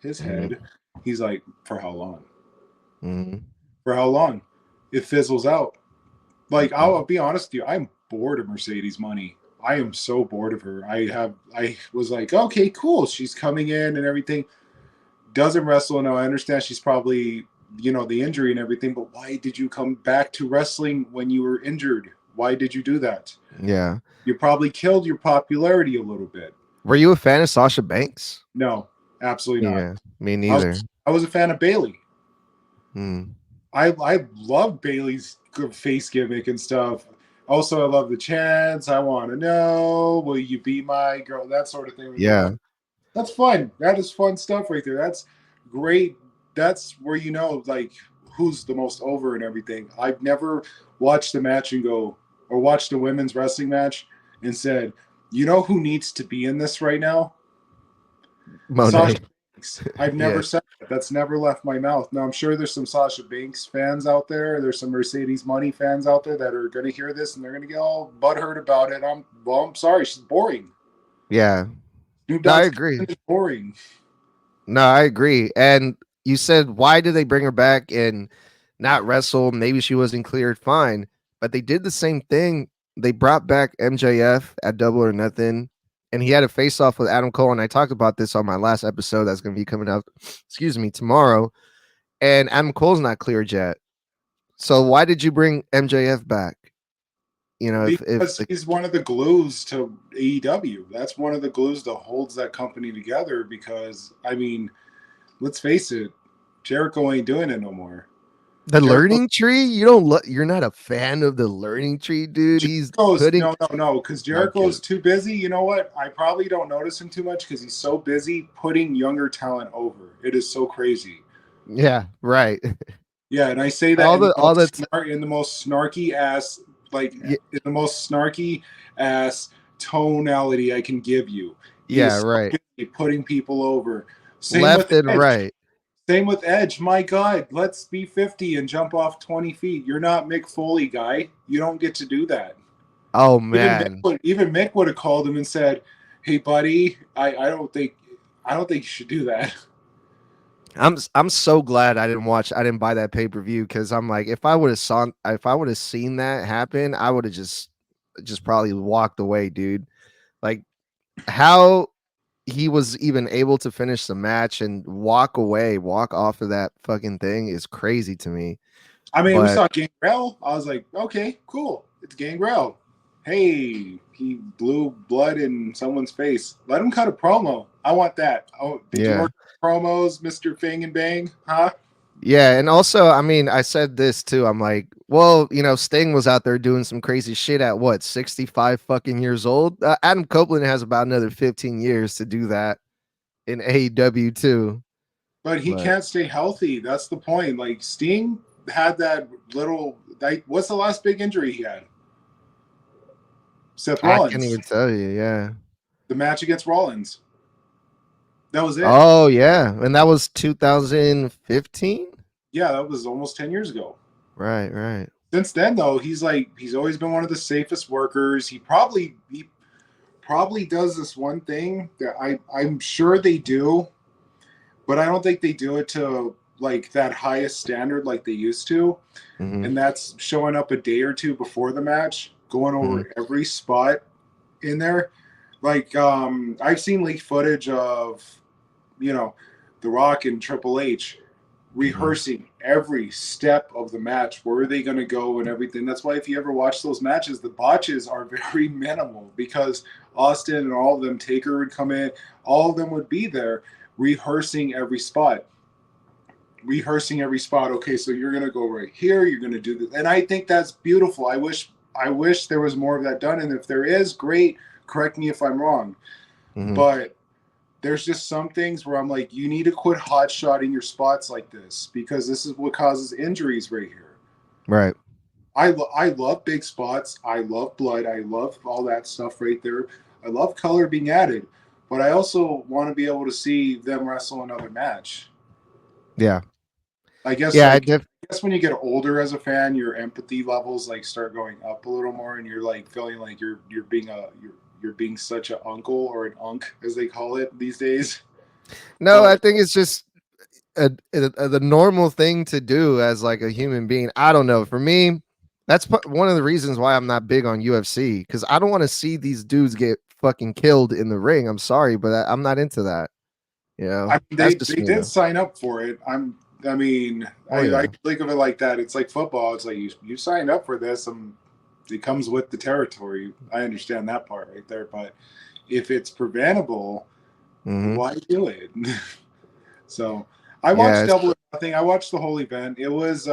D: his head, he's like, for how long?
C: Mm-hmm.
D: For how long? It fizzles out. Like, I'll be honest with you, I'm bored of Mercedes money. I am so bored of her. I was like, okay, cool. She's coming in and everything. Doesn't wrestle. Now I understand she's probably, the injury and everything, but why did you come back to wrestling when you were injured? Why did you do that?
C: Yeah.
D: You probably killed your popularity a little bit.
C: Were you a fan of Sasha Banks?
D: No, absolutely not.
C: Yeah, me neither.
D: I was a fan of Bayley.
C: Mm.
D: I love Bayley's face gimmick and stuff. Also, I love the chants. I want to know, will you be my girl? That sort of thing.
C: Yeah.
D: That's fun. That is fun stuff right there. That's great. That's where like, who's the most over and everything. I've never watched the match and go, or watched a women's wrestling match and said, you know who needs to be in this right now?
C: Monet.
D: Sasha Banks. I've never said that. That's never left my mouth. Now, I'm sure there's some Sasha Banks fans out there. There's some Mercedes Money fans out there that are going to hear this and they're going to get all butthurt about it. I'm sorry. She's boring.
C: Yeah.
D: No,
C: I agree.
D: Boring.
C: No, I agree. And you said, why did they bring her back and not wrestle? Maybe she wasn't cleared. Fine. But they did the same thing. They brought back MJF at Double or Nothing, and he had a face-off with Adam Cole. And I talked about this on my last episode that's going to be coming out, tomorrow. And Adam Cole's not cleared yet. So why did you bring MJF back?
D: Because he's one of the glues to AEW. That's one of the glues that holds that company together. Because let's face it, Jericho ain't doing it no more.
C: The Learning Tree? You're not a fan of the Learning Tree, dude.
D: No, because Jericho's too busy. You know what? I probably don't notice him too much because he's so busy putting younger talent over. It is so crazy.
C: Yeah, right.
D: Yeah, and I say that in the most snarky ass. In the most snarky ass tonality I can give you.
C: Right.
D: Putting people over.
C: Left and right.
D: Same with Edge. My God, let's be 50 and jump off 20 feet. You're not Mick Foley, guy. You don't get to do that.
C: Oh, man.
D: Even Mick would have called him and said, hey, buddy, I don't think you should do that.
C: I'm so glad I didn't buy that pay-per-view, because I'm like, if I would have seen that happen, I would have just probably walked away, dude. Like, how he was even able to finish the match and walk off of that fucking thing is crazy to me.
D: We saw Gangrel. I was like, okay, cool. It's Gangrel. Hey, he blew blood in someone's face. Let him cut a promo. I want that. Oh, did you work promos, Mr. Fang and Bang? Huh?
C: Yeah, and also, I said this too. I'm like, well, Sting was out there doing some crazy shit at 65 fucking years old. Adam Copeland has about another 15 years to do that in AEW too.
D: But he can't stay healthy. That's the point. Like, Sting had that little. What's the last big injury he had? Seth Rollins.
C: I can't even tell you. Yeah,
D: the match against Rollins. That was it.
C: Oh yeah, and that was 2015. Yeah,
D: that was almost 10 years ago.
C: Right.
D: Since then, though, he's always been one of the safest workers. He probably does this one thing that I'm sure they do, but I don't think they do it to like that highest standard like they used to. Mm-hmm. And that's showing up a day or two before the match, going over every spot in there. Like, I've seen leaked footage of, The Rock and Triple H rehearsing every step of the match. Where are they going to go and everything? That's why if you ever watch those matches, the botches are very minimal, because Austin and all of them, Taker would come in, all of them would be there. rehearsing every spot. Okay, so you're gonna go right here. You're gonna do this, and I think that's beautiful. I wish there was more of that done, and if there is, great. Correct me if I'm wrong, but there's just some things where I'm like, you need to quit hot shotting your spots like this, because this is what causes injuries right here.
C: Right.
D: I love big spots. I love blood. I love all that stuff right there. I love color being added, but I also want to be able to see them wrestle another match.
C: Yeah.
D: I guess
C: Yeah.
D: I guess when you get older as a fan, your empathy levels like start going up a little more, and you're like feeling like you're being such an uncle or an unk, as they call it these days.
C: No, I think it's just the normal thing to do as like a human being. I don't know. For me, that's one of the reasons why I'm not big on UFC, because I don't want to see these dudes get fucking killed in the ring. I'm sorry, but I'm not into that. You know,
D: I mean,
C: that's just
D: they did sign up for it. I think of it like that. It's like football. It's like you signed up for this. It comes with the territory. I understand that part right there. But if it's preventable, why do it? So I watched Double or Nothing. I watched the whole event. It was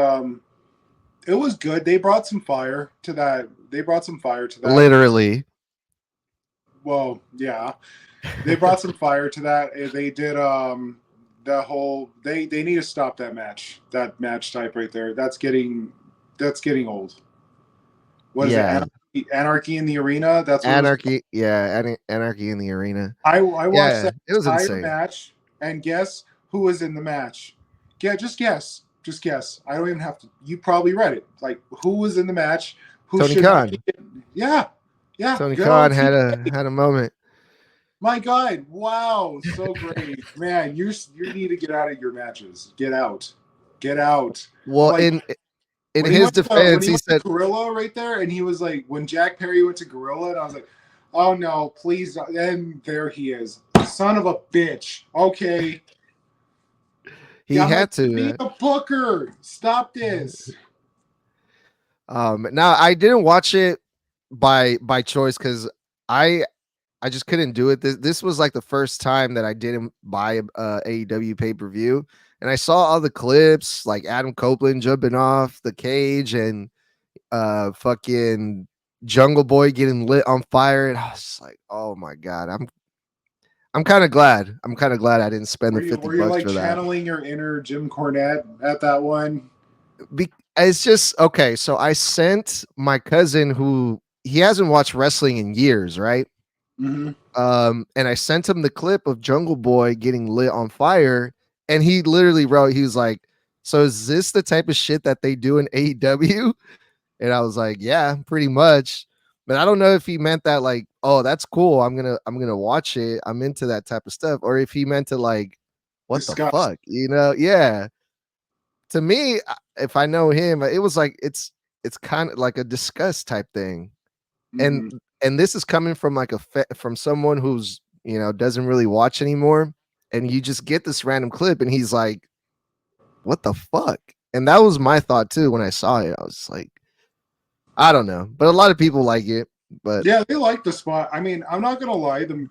D: good. They brought some fire to that.
C: Literally.
D: Well, yeah. They brought some fire to that. They did the whole they need to stop that match type right there. That's getting old. What is it? Anarchy in the Arena? That's what
C: Anarchy. Anarchy in the Arena.
D: I watched that
C: it was
D: entire
C: insane.
D: match, and guess who was in the match? Yeah, just guess. I don't even have to. You probably read it. Like, who was in the match?
C: Tony Khan.
D: Yeah.
C: Tony Khan had a moment.
D: My God! Wow, so great, man! You need to get out of your matches. Get out.
C: Well,
D: like,
C: in his defense, he said
D: Gorilla right there, and he was like, when Jack Perry went to Gorilla, and I was like, oh no, please! And there he is, son of a bitch. Okay,
C: he had to
D: be a booker. Stop this.
C: Now I didn't watch it by choice, because I just couldn't do it. This was like the first time that I didn't buy a AEW pay-per-view, and I saw all the clips, like Adam Copeland jumping off the cage and fucking Jungle Boy getting lit on fire, and I was just like, oh my God, I'm kind of glad. I didn't spend the $50
D: were you like
C: for that.
D: Channeling your inner Jim Cornette at that one?
C: It's just okay. So I sent my cousin, who he hasn't watched wrestling in years, right? And I sent him the clip of Jungle Boy getting lit on fire, and he literally wrote, he was like, so is this the type of shit that they do in AEW? And I was like, yeah, pretty much. But I don't know if he meant that like, oh, that's cool, I'm gonna watch it, I'm into that type of stuff, or if he meant to like, what the fuck, you know? Yeah. To me, if I know him, it was like it's kind of like a disgust type thing. And this is coming from like from someone who's, you know, doesn't really watch anymore, and you just get this random clip and he's like, what the fuck? And that was my thought too when I saw it. I was like, I don't know, but a lot of people like it. But
D: yeah, they like the spot. I mean, I'm not gonna lie, the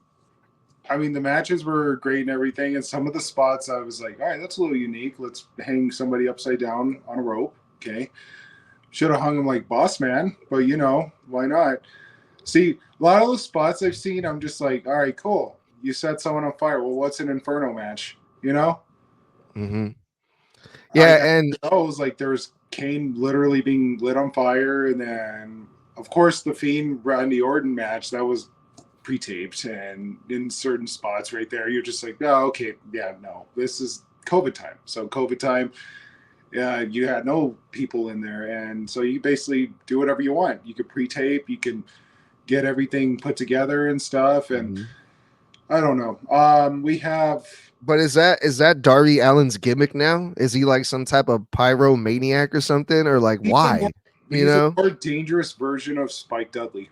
D: matches were great and everything, and some of the spots I was like, all right, that's a little unique. Let's hang somebody upside down on a rope. Okay, should have hung him like Boss Man, but you know, why not? See, a lot of the spots I've seen, I'm just like, all right, cool. You set someone on fire. Well, what's an Inferno match? You know?
C: Yeah, and
D: I was like, there's Kane literally being lit on fire, and then of course the Fiend Randy Orton match that was pre-taped, and in certain spots right there, you're just like, oh, okay, yeah, no, this is COVID time. So COVID time. Yeah, you had no people in there, and so you basically do whatever you want. You could pre-tape, you can get everything put together and stuff, and I don't know. We have.
C: But is that Darby Allin's gimmick now? Is he like some type of pyromaniac or something, or like why?
D: He's a more dangerous version of Spike Dudley.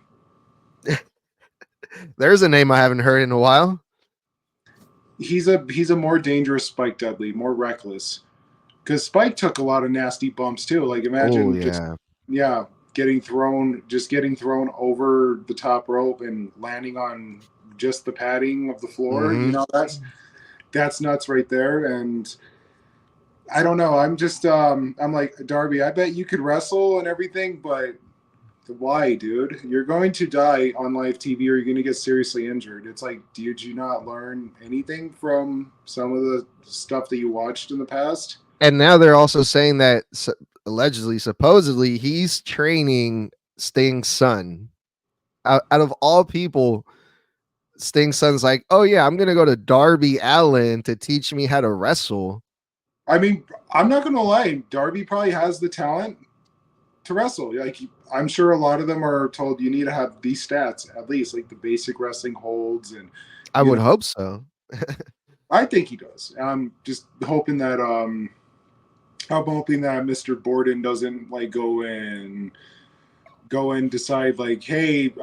C: There's a name I haven't heard in a while.
D: He's a more dangerous Spike Dudley, more reckless. Because Spike took a lot of nasty bumps too. Like imagine getting thrown over the top rope and landing on just the padding of the floor. You know, that's nuts right there. And I don't know. I'm just I'm like, Darby, I bet you could wrestle and everything, but why, dude? You're going to die on live TV or you're going to get seriously injured. It's like, did you not learn anything from some of the stuff that you watched in the past?
C: And now they're also saying that allegedly, supposedly, he's training Sting's son. Out of all people, Sting's son's like, oh yeah, I'm gonna go to Darby Allin to teach me how to wrestle.
D: I mean, I'm not going to lie. Darby probably has the talent to wrestle. Like, I'm sure a lot of them are told you need to have these stats, at least like the basic wrestling holds. And
C: I would hope so.
D: I think he does. I'm just hoping that Mr. Borden doesn't like go and decide like, hey,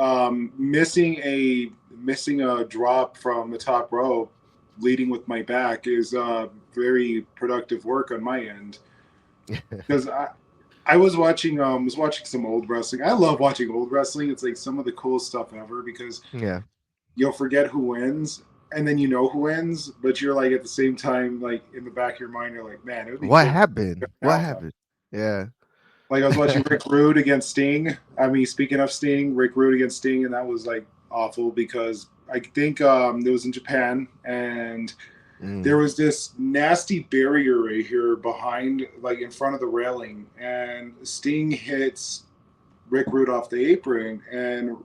D: missing a drop from the top rope, leading with my back is very productive work on my end. Because I was watching some old wrestling. I love watching old wrestling. It's like some of the coolest stuff ever because you'll forget who wins. And then you know who wins, but you're like at the same time, like in the back of your mind, you're like, man, it would be
C: what
D: cool.
C: happened? What happened? Yeah.
D: Like I was watching Rick Rude against Sting. I mean, speaking of Sting, Rick Rude against Sting, and that was like awful because I think it was in Japan, and there was this nasty barrier right here behind, like in front of the railing, and Sting hits Rick Rude off the apron, and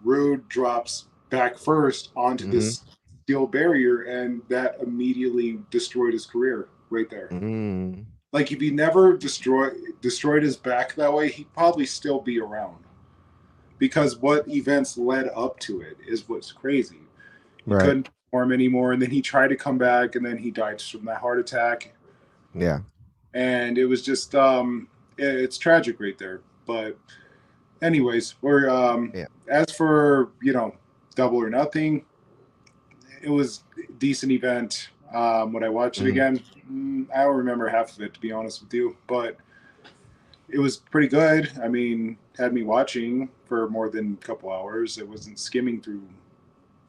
D: Rude drops back first onto this steel barrier, and that immediately destroyed his career right there. Like if he never destroyed his back that way, he'd probably still be around. Because what events led up to it is what's crazy. He couldn't perform anymore, and then he tried to come back, and then he died from that heart attack.
C: Yeah.
D: And it was just it's tragic right there. But anyways, we're as for Double or Nothing, it was a decent event. Would I watch it again? I don't remember half of it, to be honest with you, but it was pretty good. I mean, had me watching for more than a couple hours. It wasn't skimming through.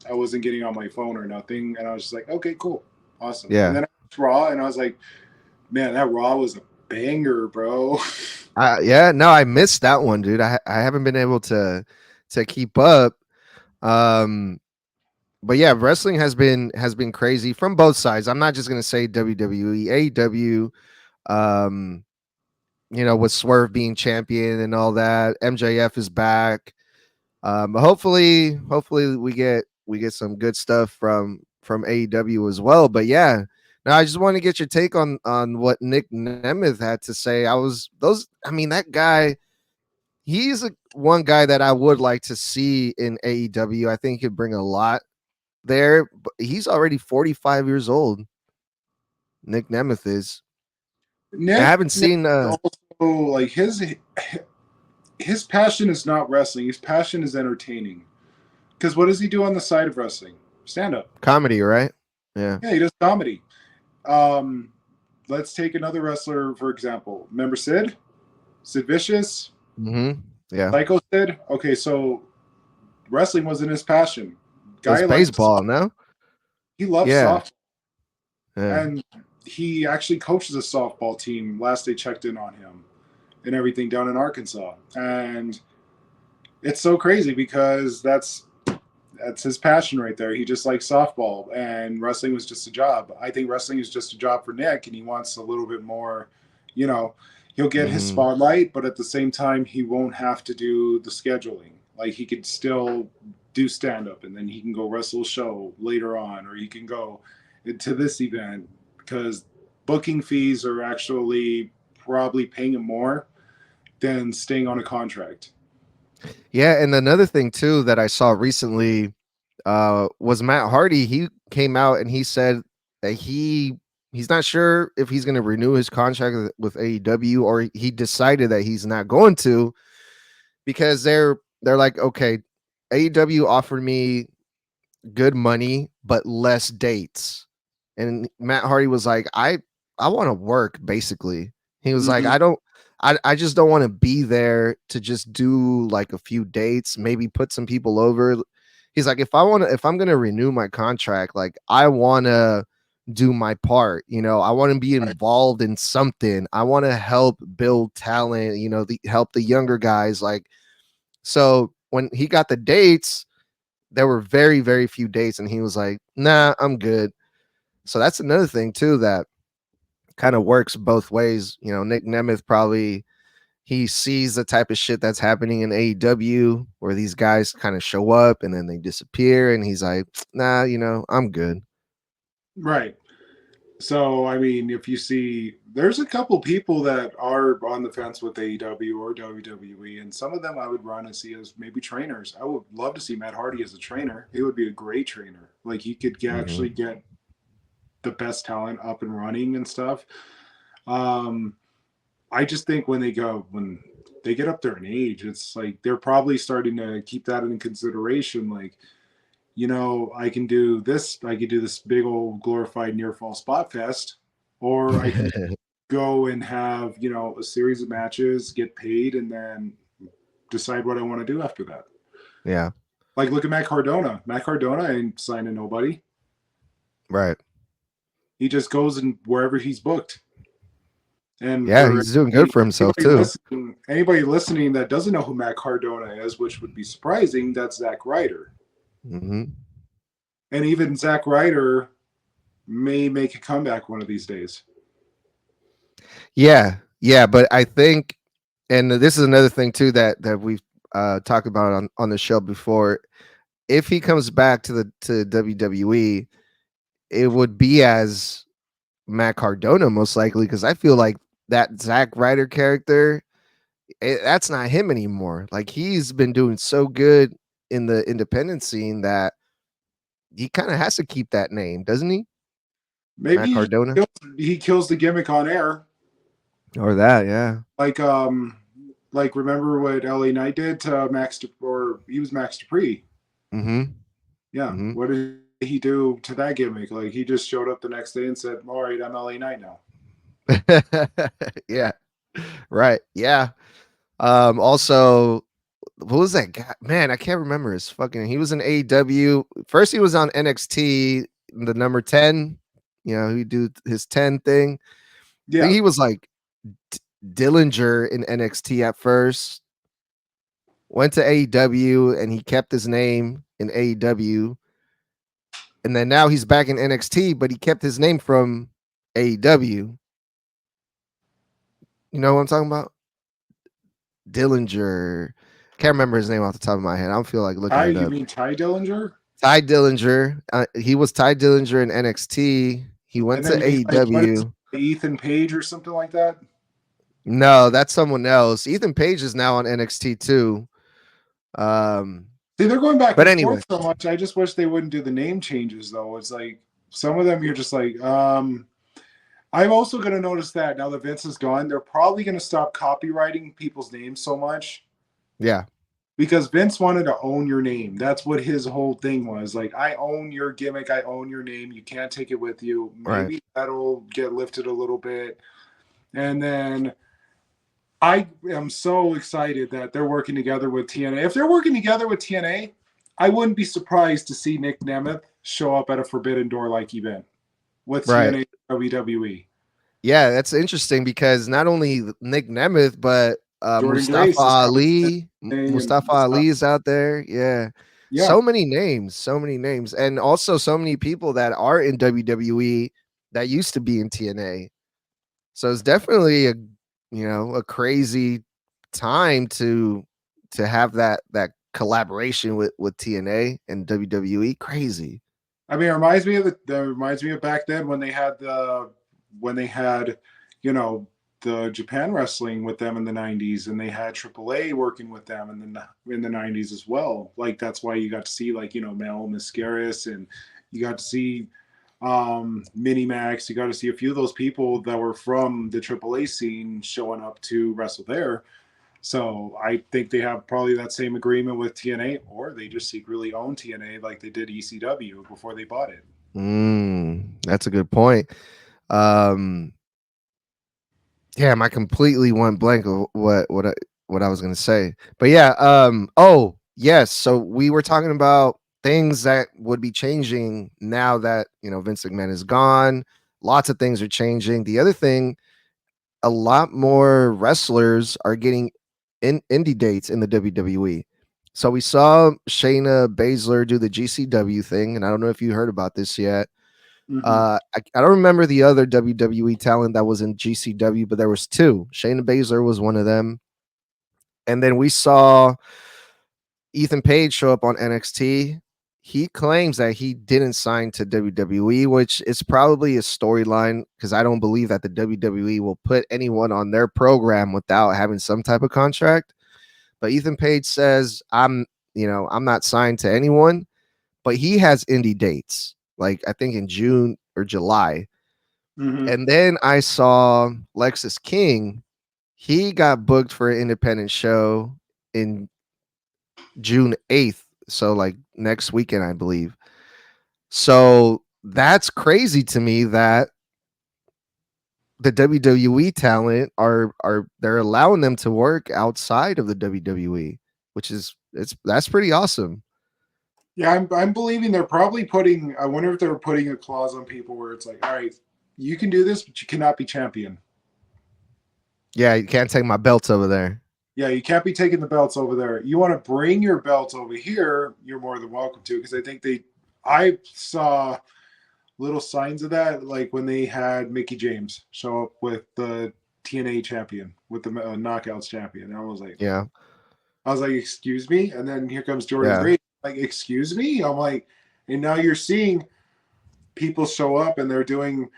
D: I wasn't getting on my phone or nothing, and I was just like, okay, cool, awesome.
C: Yeah.
D: And then I watched Raw, and I was like, man, that Raw was a banger, bro.
C: No, I missed that one, dude. I haven't been able to keep up. But yeah, wrestling has been crazy from both sides. I'm not just gonna say WWE, AEW, with Swerve being champion and all that. MJF is back. Hopefully we get some good stuff from AEW as well. But yeah, now I just want to get your take on what Nick Nemeth had to say. That guy, he's one guy that I would like to see in AEW. I think he could bring a lot there, but he's already 45 years old. Nick Nemeth is. I haven't seen
D: also, like his passion is not wrestling. His passion is entertaining. Because what does he do on the side of wrestling? Stand up
C: comedy, right?
D: Yeah, he does comedy. Let's take another wrestler for example. Remember Sid Vicious?
C: Yeah,
D: Psycho Sid. Okay, so wrestling wasn't his passion.
C: Guy baseball, no?
D: He loves softball. Yeah. And he actually coaches a softball team last they checked in on him and everything down in Arkansas. And it's so crazy because that's his passion right there. He just likes softball, and wrestling was just a job. I think wrestling is just a job for Nick, and he wants a little bit more, he'll get his spotlight, but at the same time, he won't have to do the scheduling. Like he could still do stand-up, and then he can go wrestle a show later on, or he can go into this event because booking fees are actually probably paying him more than staying on a contract.
C: Yeah, and another thing too that I saw recently was Matt Hardy. He came out and he said that he's not sure if he's going to renew his contract with AEW, or he decided that he's not going to, because they're like, okay, AEW offered me good money but less dates, and Matt Hardy was like, I want to work. Basically, he was like, I just don't want to be there to just do like a few dates, maybe put some people over. He's like, if I'm going to renew my contract, like I want to do my part. I want to be involved in something. I want to help build talent, help the younger guys. Like, so when he got the dates, there were very, very few dates, and he was like, nah, I'm good. So that's another thing too that kind of works both ways. Nick Nemeth probably he sees the type of shit that's happening in AEW where these guys kind of show up and then they disappear, and he's like, nah, I'm good.
D: Right. So, I mean, if you see, there's a couple people that are on the fence with AEW or WWE, and some of them I would run and see as maybe trainers. I would love to see Matt Hardy as a trainer. He would be a great trainer. Like, he could actually get the best talent up and running and stuff. I just think when they get up there in age, it's like they're probably starting to keep that in consideration. Like, I can do this. I could do this big old glorified near fall spot fest, or I can go and have, a series of matches, get paid, and then decide what I want to do after that.
C: Yeah.
D: Like, look at Matt Cardona. Matt Cardona ain't signing nobody.
C: Right.
D: He just goes and wherever he's booked. And
C: yeah, he's doing good for himself too.
D: Anybody listening that doesn't know who Matt Cardona is, which would be surprising, that's Zack Ryder.
C: Mm-hmm.
D: And even Zack Ryder may make a comeback one of these days.
C: Yeah, but I think, and this is another thing too that we've talked about on the show before. If he comes back to WWE, it would be as Matt Cardona most likely, because I feel like that Zack Ryder character, that's not him anymore. Like, he's been doing so good in the independent scene that he kind of has to keep that name, doesn't he?
D: Maybe
C: Matt Cardona.
D: He kills the gimmick on air.
C: Or that, yeah.
D: Like remember what LA Knight did to Max, or he was Max Dupree.
C: Mm-hmm.
D: Yeah.
C: Mm-hmm.
D: What did he do to that gimmick? Like, he just showed up the next day and said, all right, I'm LA Knight now.
C: Yeah. Right. Yeah. Also, what was that guy? Man, I can't remember his fucking. He was in AEW. First, he was on NXT, the number 10. He do his 10 thing.
D: Yeah.
C: I think he was like Dillinger in NXT at first. Went to AEW and he kept his name in AEW. And then now he's back in NXT, but he kept his name from AEW. You know what I'm talking about? Dillinger. Can't remember his name off the top of my head. I don't feel like looking it up.
D: You mean Ty Dillinger?
C: Ty Dillinger. He was Ty Dillinger in NXT. He went to AEW.
D: Ethan Page or something like that?
C: No, that's someone else. Ethan Page is now on NXT too.
D: See, they're going back
C: and
D: forth so much. I just wish they wouldn't do the name changes, though. It's like some of them you're just like, I'm also going to notice that now that Vince is gone, they're probably going to stop copywriting people's names so much.
C: Yeah.
D: Because Vince wanted to own your name. That's what his whole thing was. Like, I own your gimmick. I own your name. You can't take it with you. Maybe that'll get lifted a little bit. And then I am so excited that they're working together with TNA. If they're working together with TNA, I wouldn't be surprised to see Nick Nemeth show up at a Forbidden Door-like event with TNA WWE.
C: Yeah, that's interesting because not only Nick Nemeth, but Mustafa Ali. Mustafa Ali is out there. Yeah. So many names. And also so many people that are in WWE that used to be in TNA. So it's definitely a crazy time to have that collaboration with TNA and WWE. Crazy.
D: I mean, it reminds me of back then when they had the Japan wrestling with them in the 90s, and they had AAA working with them in the 90s as well. Like, that's why you got to see Mel Mascaris, and you got to see Minimax. You got to see a few of those people that were from the AAA scene showing up to wrestle there. So I think they have probably that same agreement with TNA, or they just secretly own TNA like they did ECW before they bought it.
C: That's a good point. Damn, I completely went blank of what I was gonna say. But yeah, oh yes. So we were talking about things that would be changing now that, Vince McMahon is gone. Lots of things are changing. The other thing, a lot more wrestlers are getting indie dates in the WWE. So we saw Shayna Baszler do the GCW thing, and I don't know if you heard about this yet.
D: Mm-hmm.
C: I don't remember the other WWE talent that was in GCW, but there was two. Shayna Baszler was one of them. And then we saw Ethan Page show up on NXT. He claims that he didn't sign to WWE, which is probably a storyline because I don't believe that the WWE will put anyone on their program without having some type of contract. But Ethan Page says, I'm not signed to anyone, but he has indie dates, like I think in June or July.
D: Mm-hmm.
C: And then I saw Lexus King. He got booked for an independent show in June 8th. So like next weekend, I believe. So that's crazy to me that the WWE talent are they're allowing them to work outside of the WWE, which is that's pretty awesome.
D: Yeah, I'm believing they're probably putting. I wonder if they're putting a clause on people where it's like, all right, you can do this, but you cannot be champion.
C: Yeah, you can't take my belts over there.
D: Yeah, you can't be taking the belts over there. You want to bring your belts over here, you're more than welcome to. Because I think I saw little signs of that, like when they had Mickey James show up with the TNA champion, with the Knockouts champion. And
C: Yeah,
D: I was like, excuse me. And then here comes Jordan
C: yeah.
D: Grace. Like, excuse me. I'm like, and now you're seeing people show up and they're doing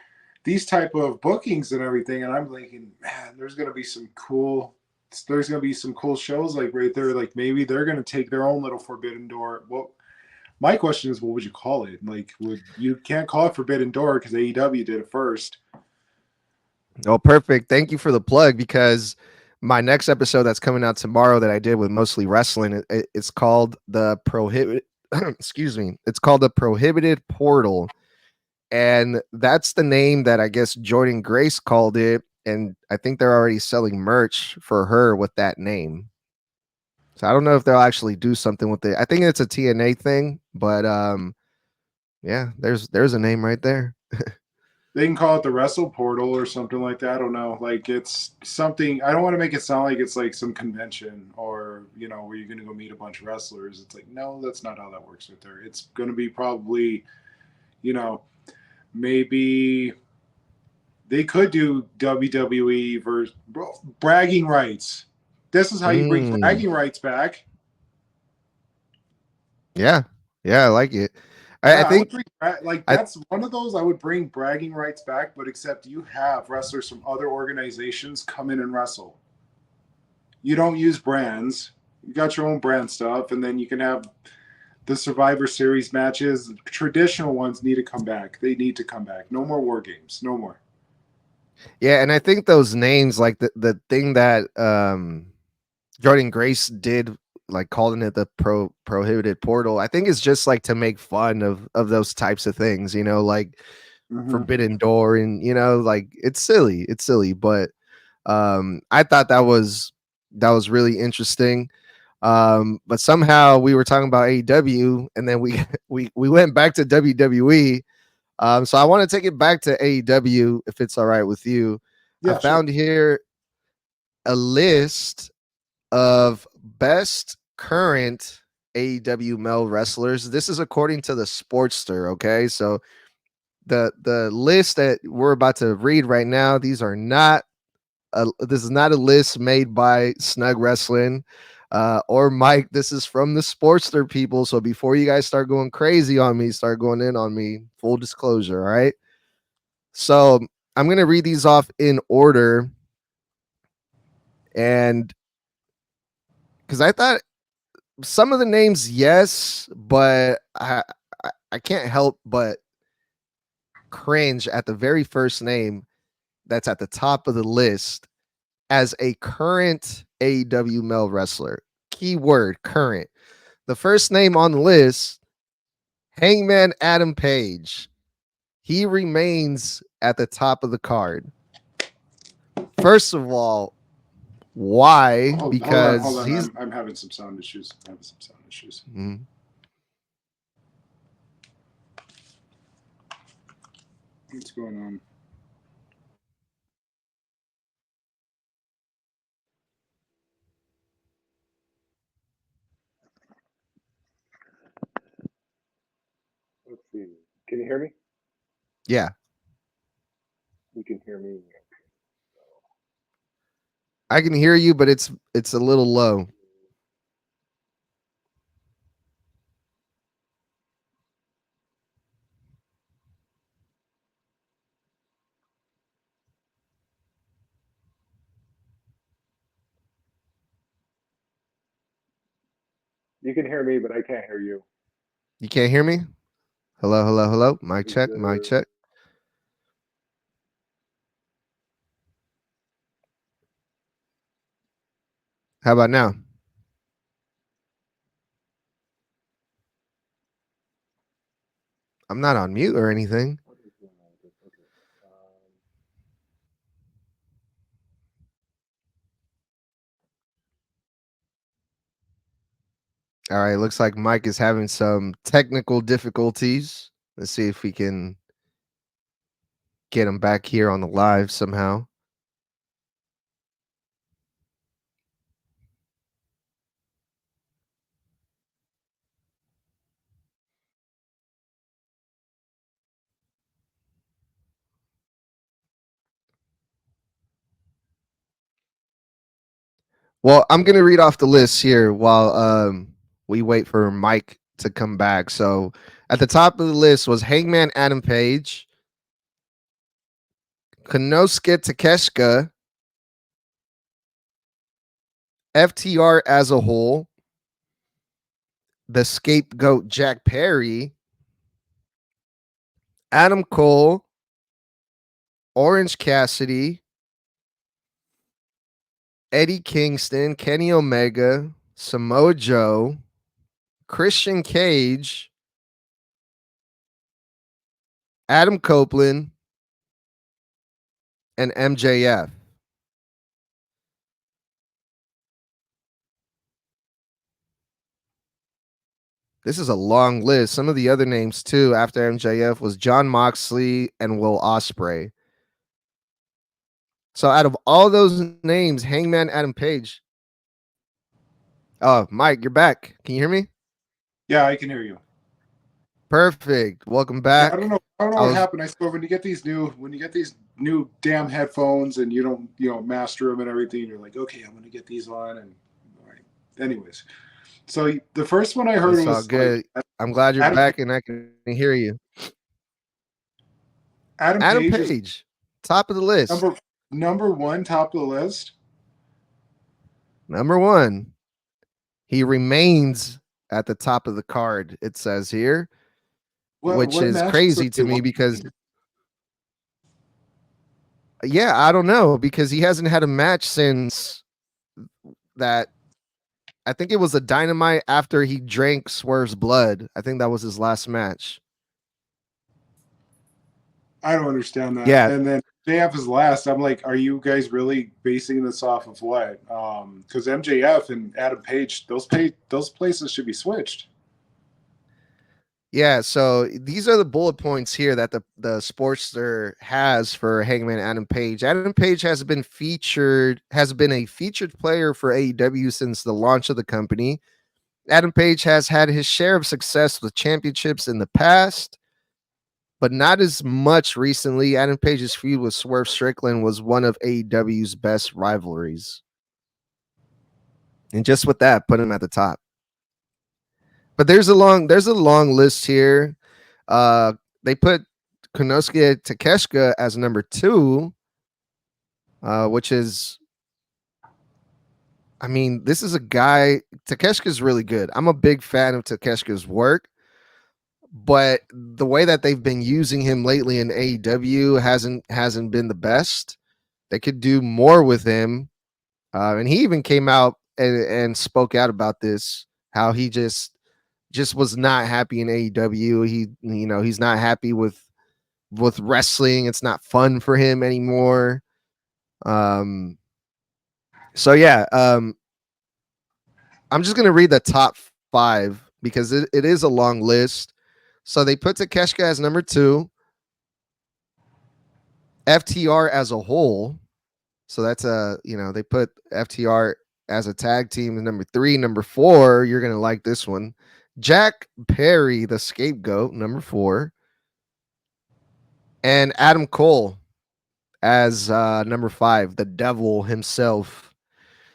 D: these type of bookings and everything. And I'm thinking, man, there's going to be some cool shows like right there. Like maybe they're going to take their own little Forbidden Door. Well, my question is, what would you call it? Like, you can't call it Forbidden Door because AEW did it first.
C: Oh, perfect. Thank you for the plug because my next episode that's coming out tomorrow that I did with Mostly Wrestling, it's called the Prohibit. Excuse me. It's called the Prohibited Portal. And that's the name that I guess Jordan Grace called it. And I think they're already selling merch for her with that name. So I don't know if they'll actually do something with it. I think it's a TNA thing, but yeah, there's a name right there.
D: They can call it the Wrestle Portal or something like that. I don't know. Like it's something. I don't want to make it sound like it's like some convention or where you're going to go meet a bunch of wrestlers. It's like no, that's not how that works with her. It's going to be probably, maybe they could do WWE versus bragging rights. This is how you bring bragging rights back.
C: Yeah, I like it.
D: Yeah,
C: I think
D: that's one of those I would bring bragging rights back, but except you have wrestlers from other organizations come in and wrestle. You don't use brands. You got your own brand stuff, and then you can have the Survivor Series matches. Traditional ones need to come back. They need to come back. No more War Games. No more.
C: Yeah, and I think those names, like the thing that Jordan Grace did, like calling it the prohibited portal, I think it's just like to make fun of those types of things, like Forbidden Door, and like it's silly, but I thought that was really interesting. But somehow we were talking about AEW, and then we went back to WWE. So I want to take it back to AEW if it's all right with you.
D: Yeah,
C: I found here a list of best current AEW male wrestlers. This is according to the Sportster. Okay, so the list that we're about to read right now, this is not a list made by Snug Wrestling or Mike. This is from the Sportster people. So before you guys start going crazy on me, start going in on me, full disclosure. All right. So I'm going to read these off in order. And because I thought some of the names, yes, but I can't help but cringe at the very first name that's at the top of the list as a current AEW male wrestler. Keyword current. The first name on the list, Hangman Adam Page. He remains at the top of the card. First of all, why? Because
D: hold on.
C: he's
D: I'm having some sound issues.
C: Mhm.
D: What's going on? Let's see. Can you hear me?
C: Yeah,
D: You can hear me.
C: I can hear you, but it's a little low.
D: You can hear me, but I can't hear you.
C: You can't hear me? Hello, hello, hello. Mic
D: Is
C: check, mic
D: there?
C: check. How about now? I'm not on mute or anything.
D: What is going on with this? Okay.
C: All right, looks like Mike is having some technical difficulties. Let's see if we can get him back here on the live somehow. Well, I'm going to read off the list here while we wait for Mike to come back. So at the top of the list was Hangman Adam Page, Konosuke Takeshita, FTR as a whole, the scapegoat Jack Perry, Adam Cole, Orange Cassidy, Eddie Kingston, Kenny Omega, Samoa Joe, Christian Cage, Adam Copeland, and MJF. This is a long list. Some of the other names too after MJF was John Moxley and Will Ospreay. So out of all those names, Hangman Adam Page. Oh, Mike, you're back. Can you hear me?
D: Yeah, I can hear you.
C: Perfect. Welcome
D: Yeah,
C: back.
D: I don't know. I don't know what happened. I swear when you get these new damn headphones and you don't master them and everything, you're like, okay, I'm gonna get these on and all right. Anyways, so the first one I heard
C: It's all
D: was
C: good.
D: like
C: I'm glad you're
D: Adam
C: back and I can hear you.
D: Adam
C: Adam
D: Page is
C: Page, top of the list.
D: number one, top of the list.
C: Number one. He remains at the top of the card, it says here, which
D: What
C: is
D: matches
C: crazy to me because yeah, I don't know because he hasn't had a match since that. I think it was a Dynamite after he drank Swerve's blood. I think that was his last match.
D: I don't understand that.
C: Yeah.
D: And then JF is last. I'm like, are you guys really basing this off of what? Because MJF and Adam Page, those places should be switched.
C: Yeah, so these are the bullet points here that the Sportster has for Hangman Adam Page. Adam Page has been a featured player for AEW since the launch of the company. Adam Page has had his share of success with championships in the past, but not as much recently. Adam Page's feud with Swerve Strickland was one of AEW's best rivalries. And just with that, put him at the top. But there's a long list here. They put Konosuke Takeshita as number 2, which is, I mean, this is a guy. Takeshita's really good. I'm a big fan of Takeshita's work, but the way that they've been using him lately in AEW hasn't been the best. They could do more with him, and he even came out and spoke out about this. How he just was not happy in AEW. He's not happy with wrestling. It's not fun for him anymore. So yeah, I'm just gonna read the top 5 because it is a long list. So they put Takeshita as number 2. FTR as a whole. So that's they put FTR as a tag team number 3. Number 4, you're gonna like this one. Jack Perry, the scapegoat, number 4, and Adam Cole as number 5, the devil himself.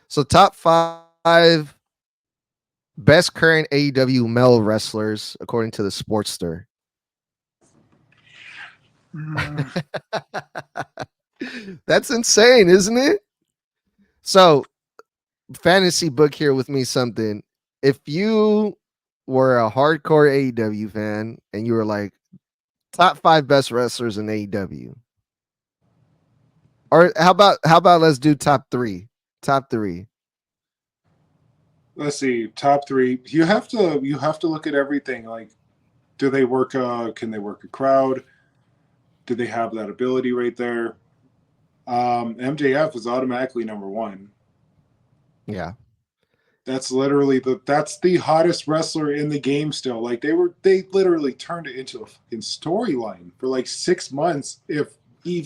C: So top 5 best current AEW male wrestlers according to the Sportster. That's insane, isn't it? So, fantasy book here with me something. If you were a hardcore AEW fan and you were like top 5 best wrestlers in AEW, or how about let's do top 3? Top 3.
D: Let's see, top 3. You have to look at everything. Like, do they work? Can they work a crowd? Do they have that ability right there? MJF is automatically number 1.
C: Yeah.
D: That's literally that's the hottest wrestler in the game still. Like they literally turned it into a fucking storyline for like 6 months if he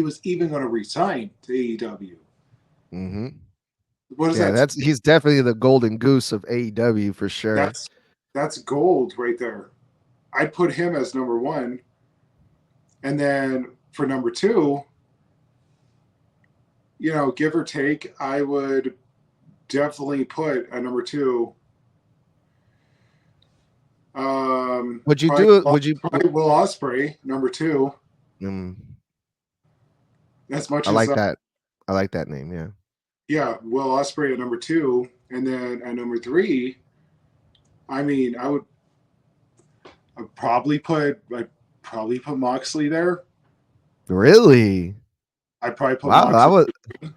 D: was even going to resign to AEW.
C: Mm-hmm.
D: What is that?
C: He's definitely the golden goose of AEW for sure.
D: That's gold right there. I'd put him as number 1. And then for number 2, give or take, I would definitely put a number 2.
C: Would you do it?
D: Probably Will Ospreay, number 2. As much
C: I
D: as
C: like that. I like that name. Yeah.
D: Yeah, Will Ospreay at number 2, and then at number 3, I mean, I'd probably put Moxley there.
C: Really?
D: I'd probably put
C: Moxley.
D: Moxley.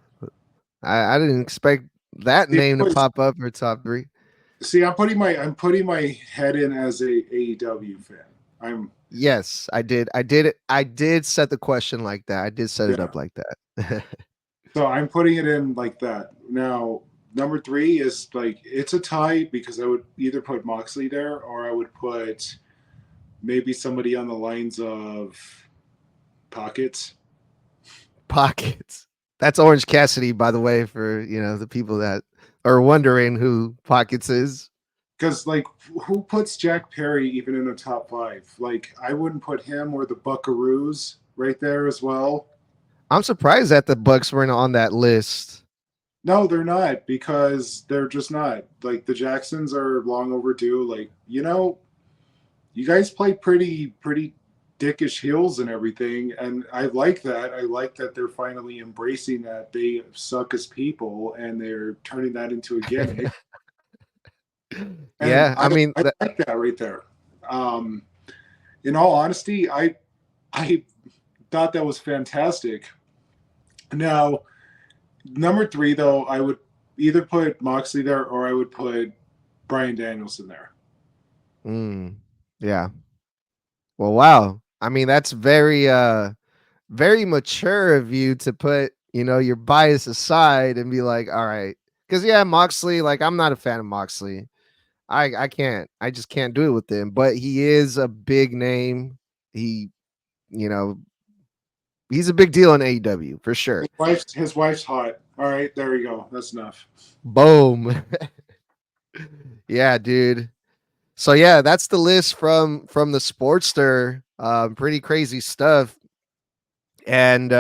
C: I didn't expect that name to pop up for top 3.
D: See, I'm putting my head in as a AEW fan.
C: Yes, I did. I did set the question like that. I did set it up like that.
D: So I'm putting it in like that. Now, number 3 is like, it's a tie because I would either put Moxley there or I would put maybe somebody on the lines of Pockets.
C: That's Orange Cassidy, by the way, for the people that are wondering who Pockets is.
D: Because like, who puts Jack Perry even in the top 5? Like, I wouldn't put him or the Buckaroos right there as well.
C: I'm surprised that the Bucks weren't on that list.
D: No, they're not, because they're just not. Like, the Jacksons are long overdue. Like, you guys play pretty dickish heels and everything, and I like that. I like that they're finally embracing that they suck as people, and they're turning that into a gimmick.
C: Yeah, I mean,
D: I like that right there. In all honesty, I thought that was fantastic. Now, number 3, though, I would either put Moxley there or I would put Bryan Danielson there.
C: Yeah. Well, wow. I mean, that's very very mature of you to put, your bias aside and be like, all right. Because Moxley, like, I'm not a fan of Moxley. I just can't do it with him. But he is a big name. He, he's a big deal in AEW for sure.
D: His wife's hot. All right, there we go. That's enough.
C: Boom. Yeah, dude. So that's the list from the Sportster. Pretty crazy stuff. And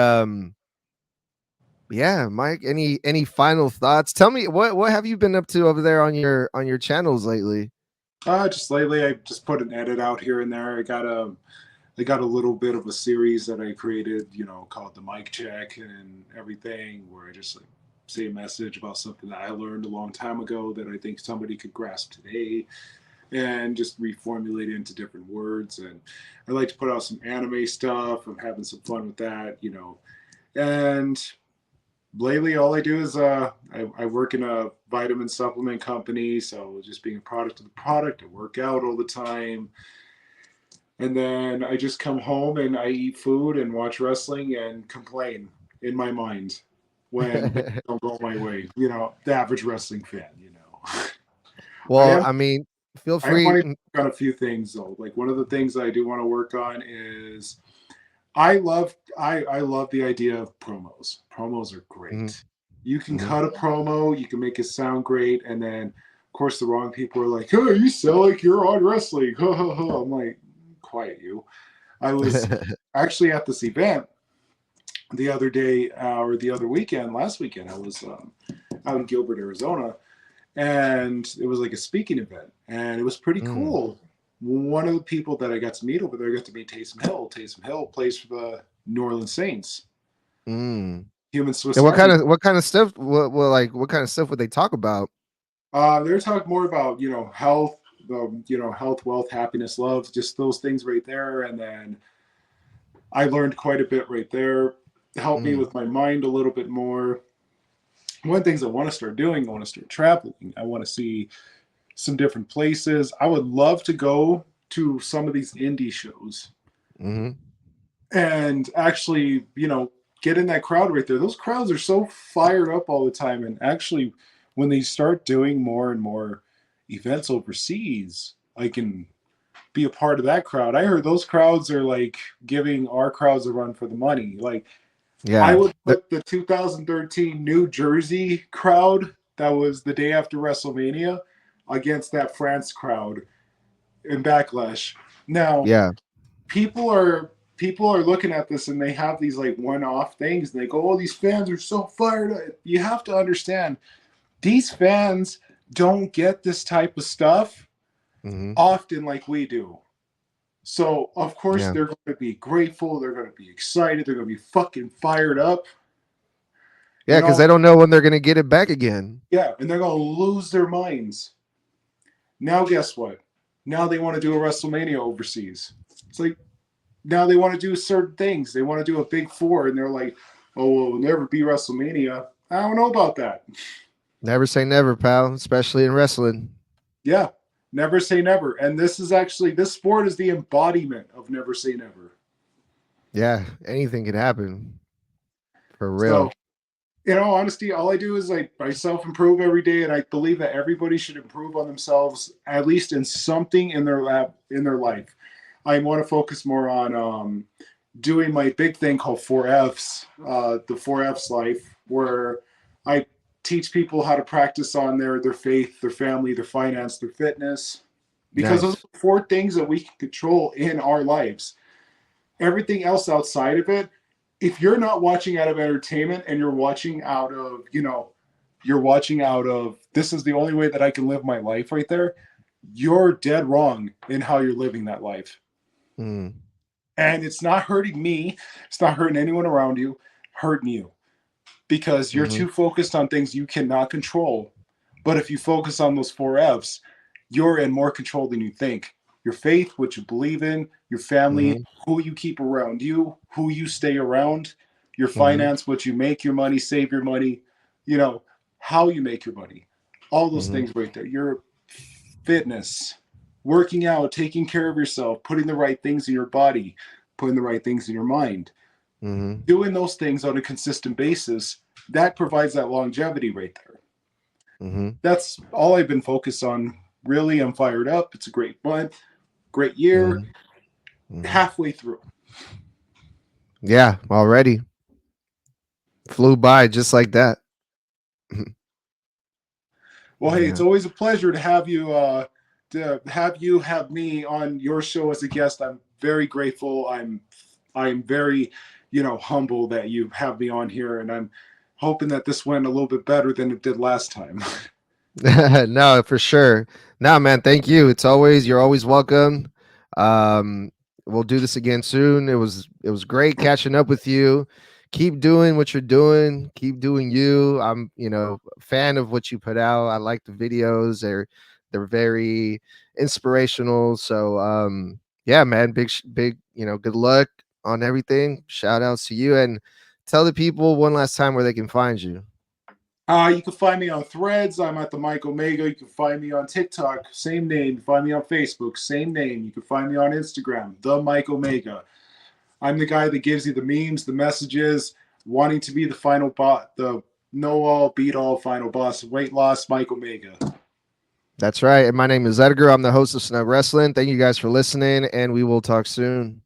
C: Mike, any final thoughts? Tell me what have you been up to over there on your channels lately?
D: Just lately, I just put an edit out here and there. I got a little bit of a series that I created, called the Mic Check and everything, where I just say a message about something that I learned a long time ago that I think somebody could grasp today, and just reformulate it into different words. And I like to put out some anime stuff. I'm having some fun with that, And lately, all I do is I work in a vitamin supplement company, so just being a product of the product. I work out all the time. And then I just come home and I eat food and watch wrestling and complain in my mind when things don't go my way. The average wrestling fan,
C: Well, I mean, feel free.
D: I want to work on a few things, though. Like, one of the things I do want to work on is I love the idea of promos. Promos are great.
C: Mhm.
D: You can
C: Mhm.
D: cut a promo, you can make it sound great, and then of course the wrong people are like, "Hey, you sound like you're on wrestling." I'm like, quiet you. I was actually at this event the other day or the other weekend, last weekend. I was out in Gilbert, Arizona, and it was like a speaking event, and it was pretty
C: Mm.
D: cool. One of the people that I got to meet over there, I got to meet Taysom Hill. Taysom Hill plays for the New Orleans Saints.
C: Mm.
D: Human Swiss
C: And
D: Army.
C: what kind of stuff? What kind of stuff would they talk about?
D: They're talking more about health, health, wealth, happiness, love, just those things right there. And then I learned quite a bit right there. Helped me
C: Mm.
D: with my mind a little bit more. One of the things I want to start doing, I want to start traveling. I want to see some different places. I would love to go to some of these indie shows
C: Mhm.
D: and actually, get in that crowd right there. Those crowds are so fired up all the time. And actually, when they start doing more and more events overseas, I can be a part of that crowd. I heard those crowds are like giving our crowds a run for the money. Like, I
C: Yeah.
D: would put the 2013 New Jersey crowd that was the day after WrestleMania against that France crowd in Backlash. Now,
C: Yeah.
D: people are looking at this and they have these like one-off things and they go, "Oh, these fans are so fired up." You have to understand, these fans don't get this type of stuff
C: Mhm.
D: often like we do. So of course
C: Yeah.
D: they're going to be grateful, they're going to be excited, they're going to be fucking fired up,
C: Yeah,
D: and
C: because
D: all
C: they don't know when they're gonna get it back again.
D: yeah, and they're going to lose their minds. Now guess what? Now they want to do a WrestleMania overseas. It's like, now they want to do certain things. They want to do a big four, and they're like, "Oh, well, it'll never be WrestleMania." I don't know about that.
C: Never say never, pal, especially in wrestling.
D: Yeah, never say never. And this sport is the embodiment of never say never.
C: Yeah, anything can happen for
D: So,
C: real.
D: in all honesty, all I do is I self improve every day, and I believe that everybody should improve on themselves at least in something in their life. I want to focus more on doing my big thing called 4Fs, the 4Fs life, where I teach people how to practice on their faith, their family, their finance, their fitness, because those
C: Nice.
D: are four things that we can control in our lives. Everything else outside of it, if you're not watching out of entertainment and you're watching out of, this is the only way that I can live my life right there, you're dead wrong in how you're living that life.
C: Mm.
D: And it's not hurting me. It's not hurting anyone around you, hurting you because you're
C: Mhm.
D: too focused on things you cannot control. But if you focus on those 4Fs, you're in more control than you think. Your faith, what you believe in, your family,
C: Mhm.
D: who you keep around you, who you stay around, your
C: Mhm.
D: finance, what you make your money, save your money, you know, how you make your money. All those
C: Mhm.
D: things right there. Your fitness, working out, taking care of yourself, putting the right things in your body, putting the right things in your mind,
C: Mhm.
D: doing those things on a consistent basis, that provides that longevity right there.
C: Mhm.
D: That's all I've been focused on. Really, I'm fired up. It's a great month, great year,
C: Mhm. Mhm.
D: halfway through.
C: Yeah, already flew by just like that.
D: Well, hey, it's
C: Yeah.
D: always a pleasure to have you have me on your show as a guest. I'm very grateful. I'm very, humble that you have me on here, and I'm hoping that this went a little bit better than it did last time.
C: No, for sure. No, man, thank you. You're always welcome. Um, we'll do this again soon. It was great catching up with you. Keep doing what you're doing. Keep doing you. I'm, a fan of what you put out. I like the videos. They're very inspirational. So yeah, man, big, good luck on everything. Shout outs to you and tell the people one last time where they can find you.
D: You can find me on Threads. I'm at the Mike Omega. You can find me on TikTok, same name. You can find me on Facebook, same name. You can find me on Instagram, the Mike Omega. I'm the guy that gives you the memes, the messages, wanting to be the final bot, the know all, beat all final boss, weight loss, Mike Omega.
C: That's right. And my name is Edgar. I'm the host of Snug Wrestling. Thank you guys for listening, and we will talk soon.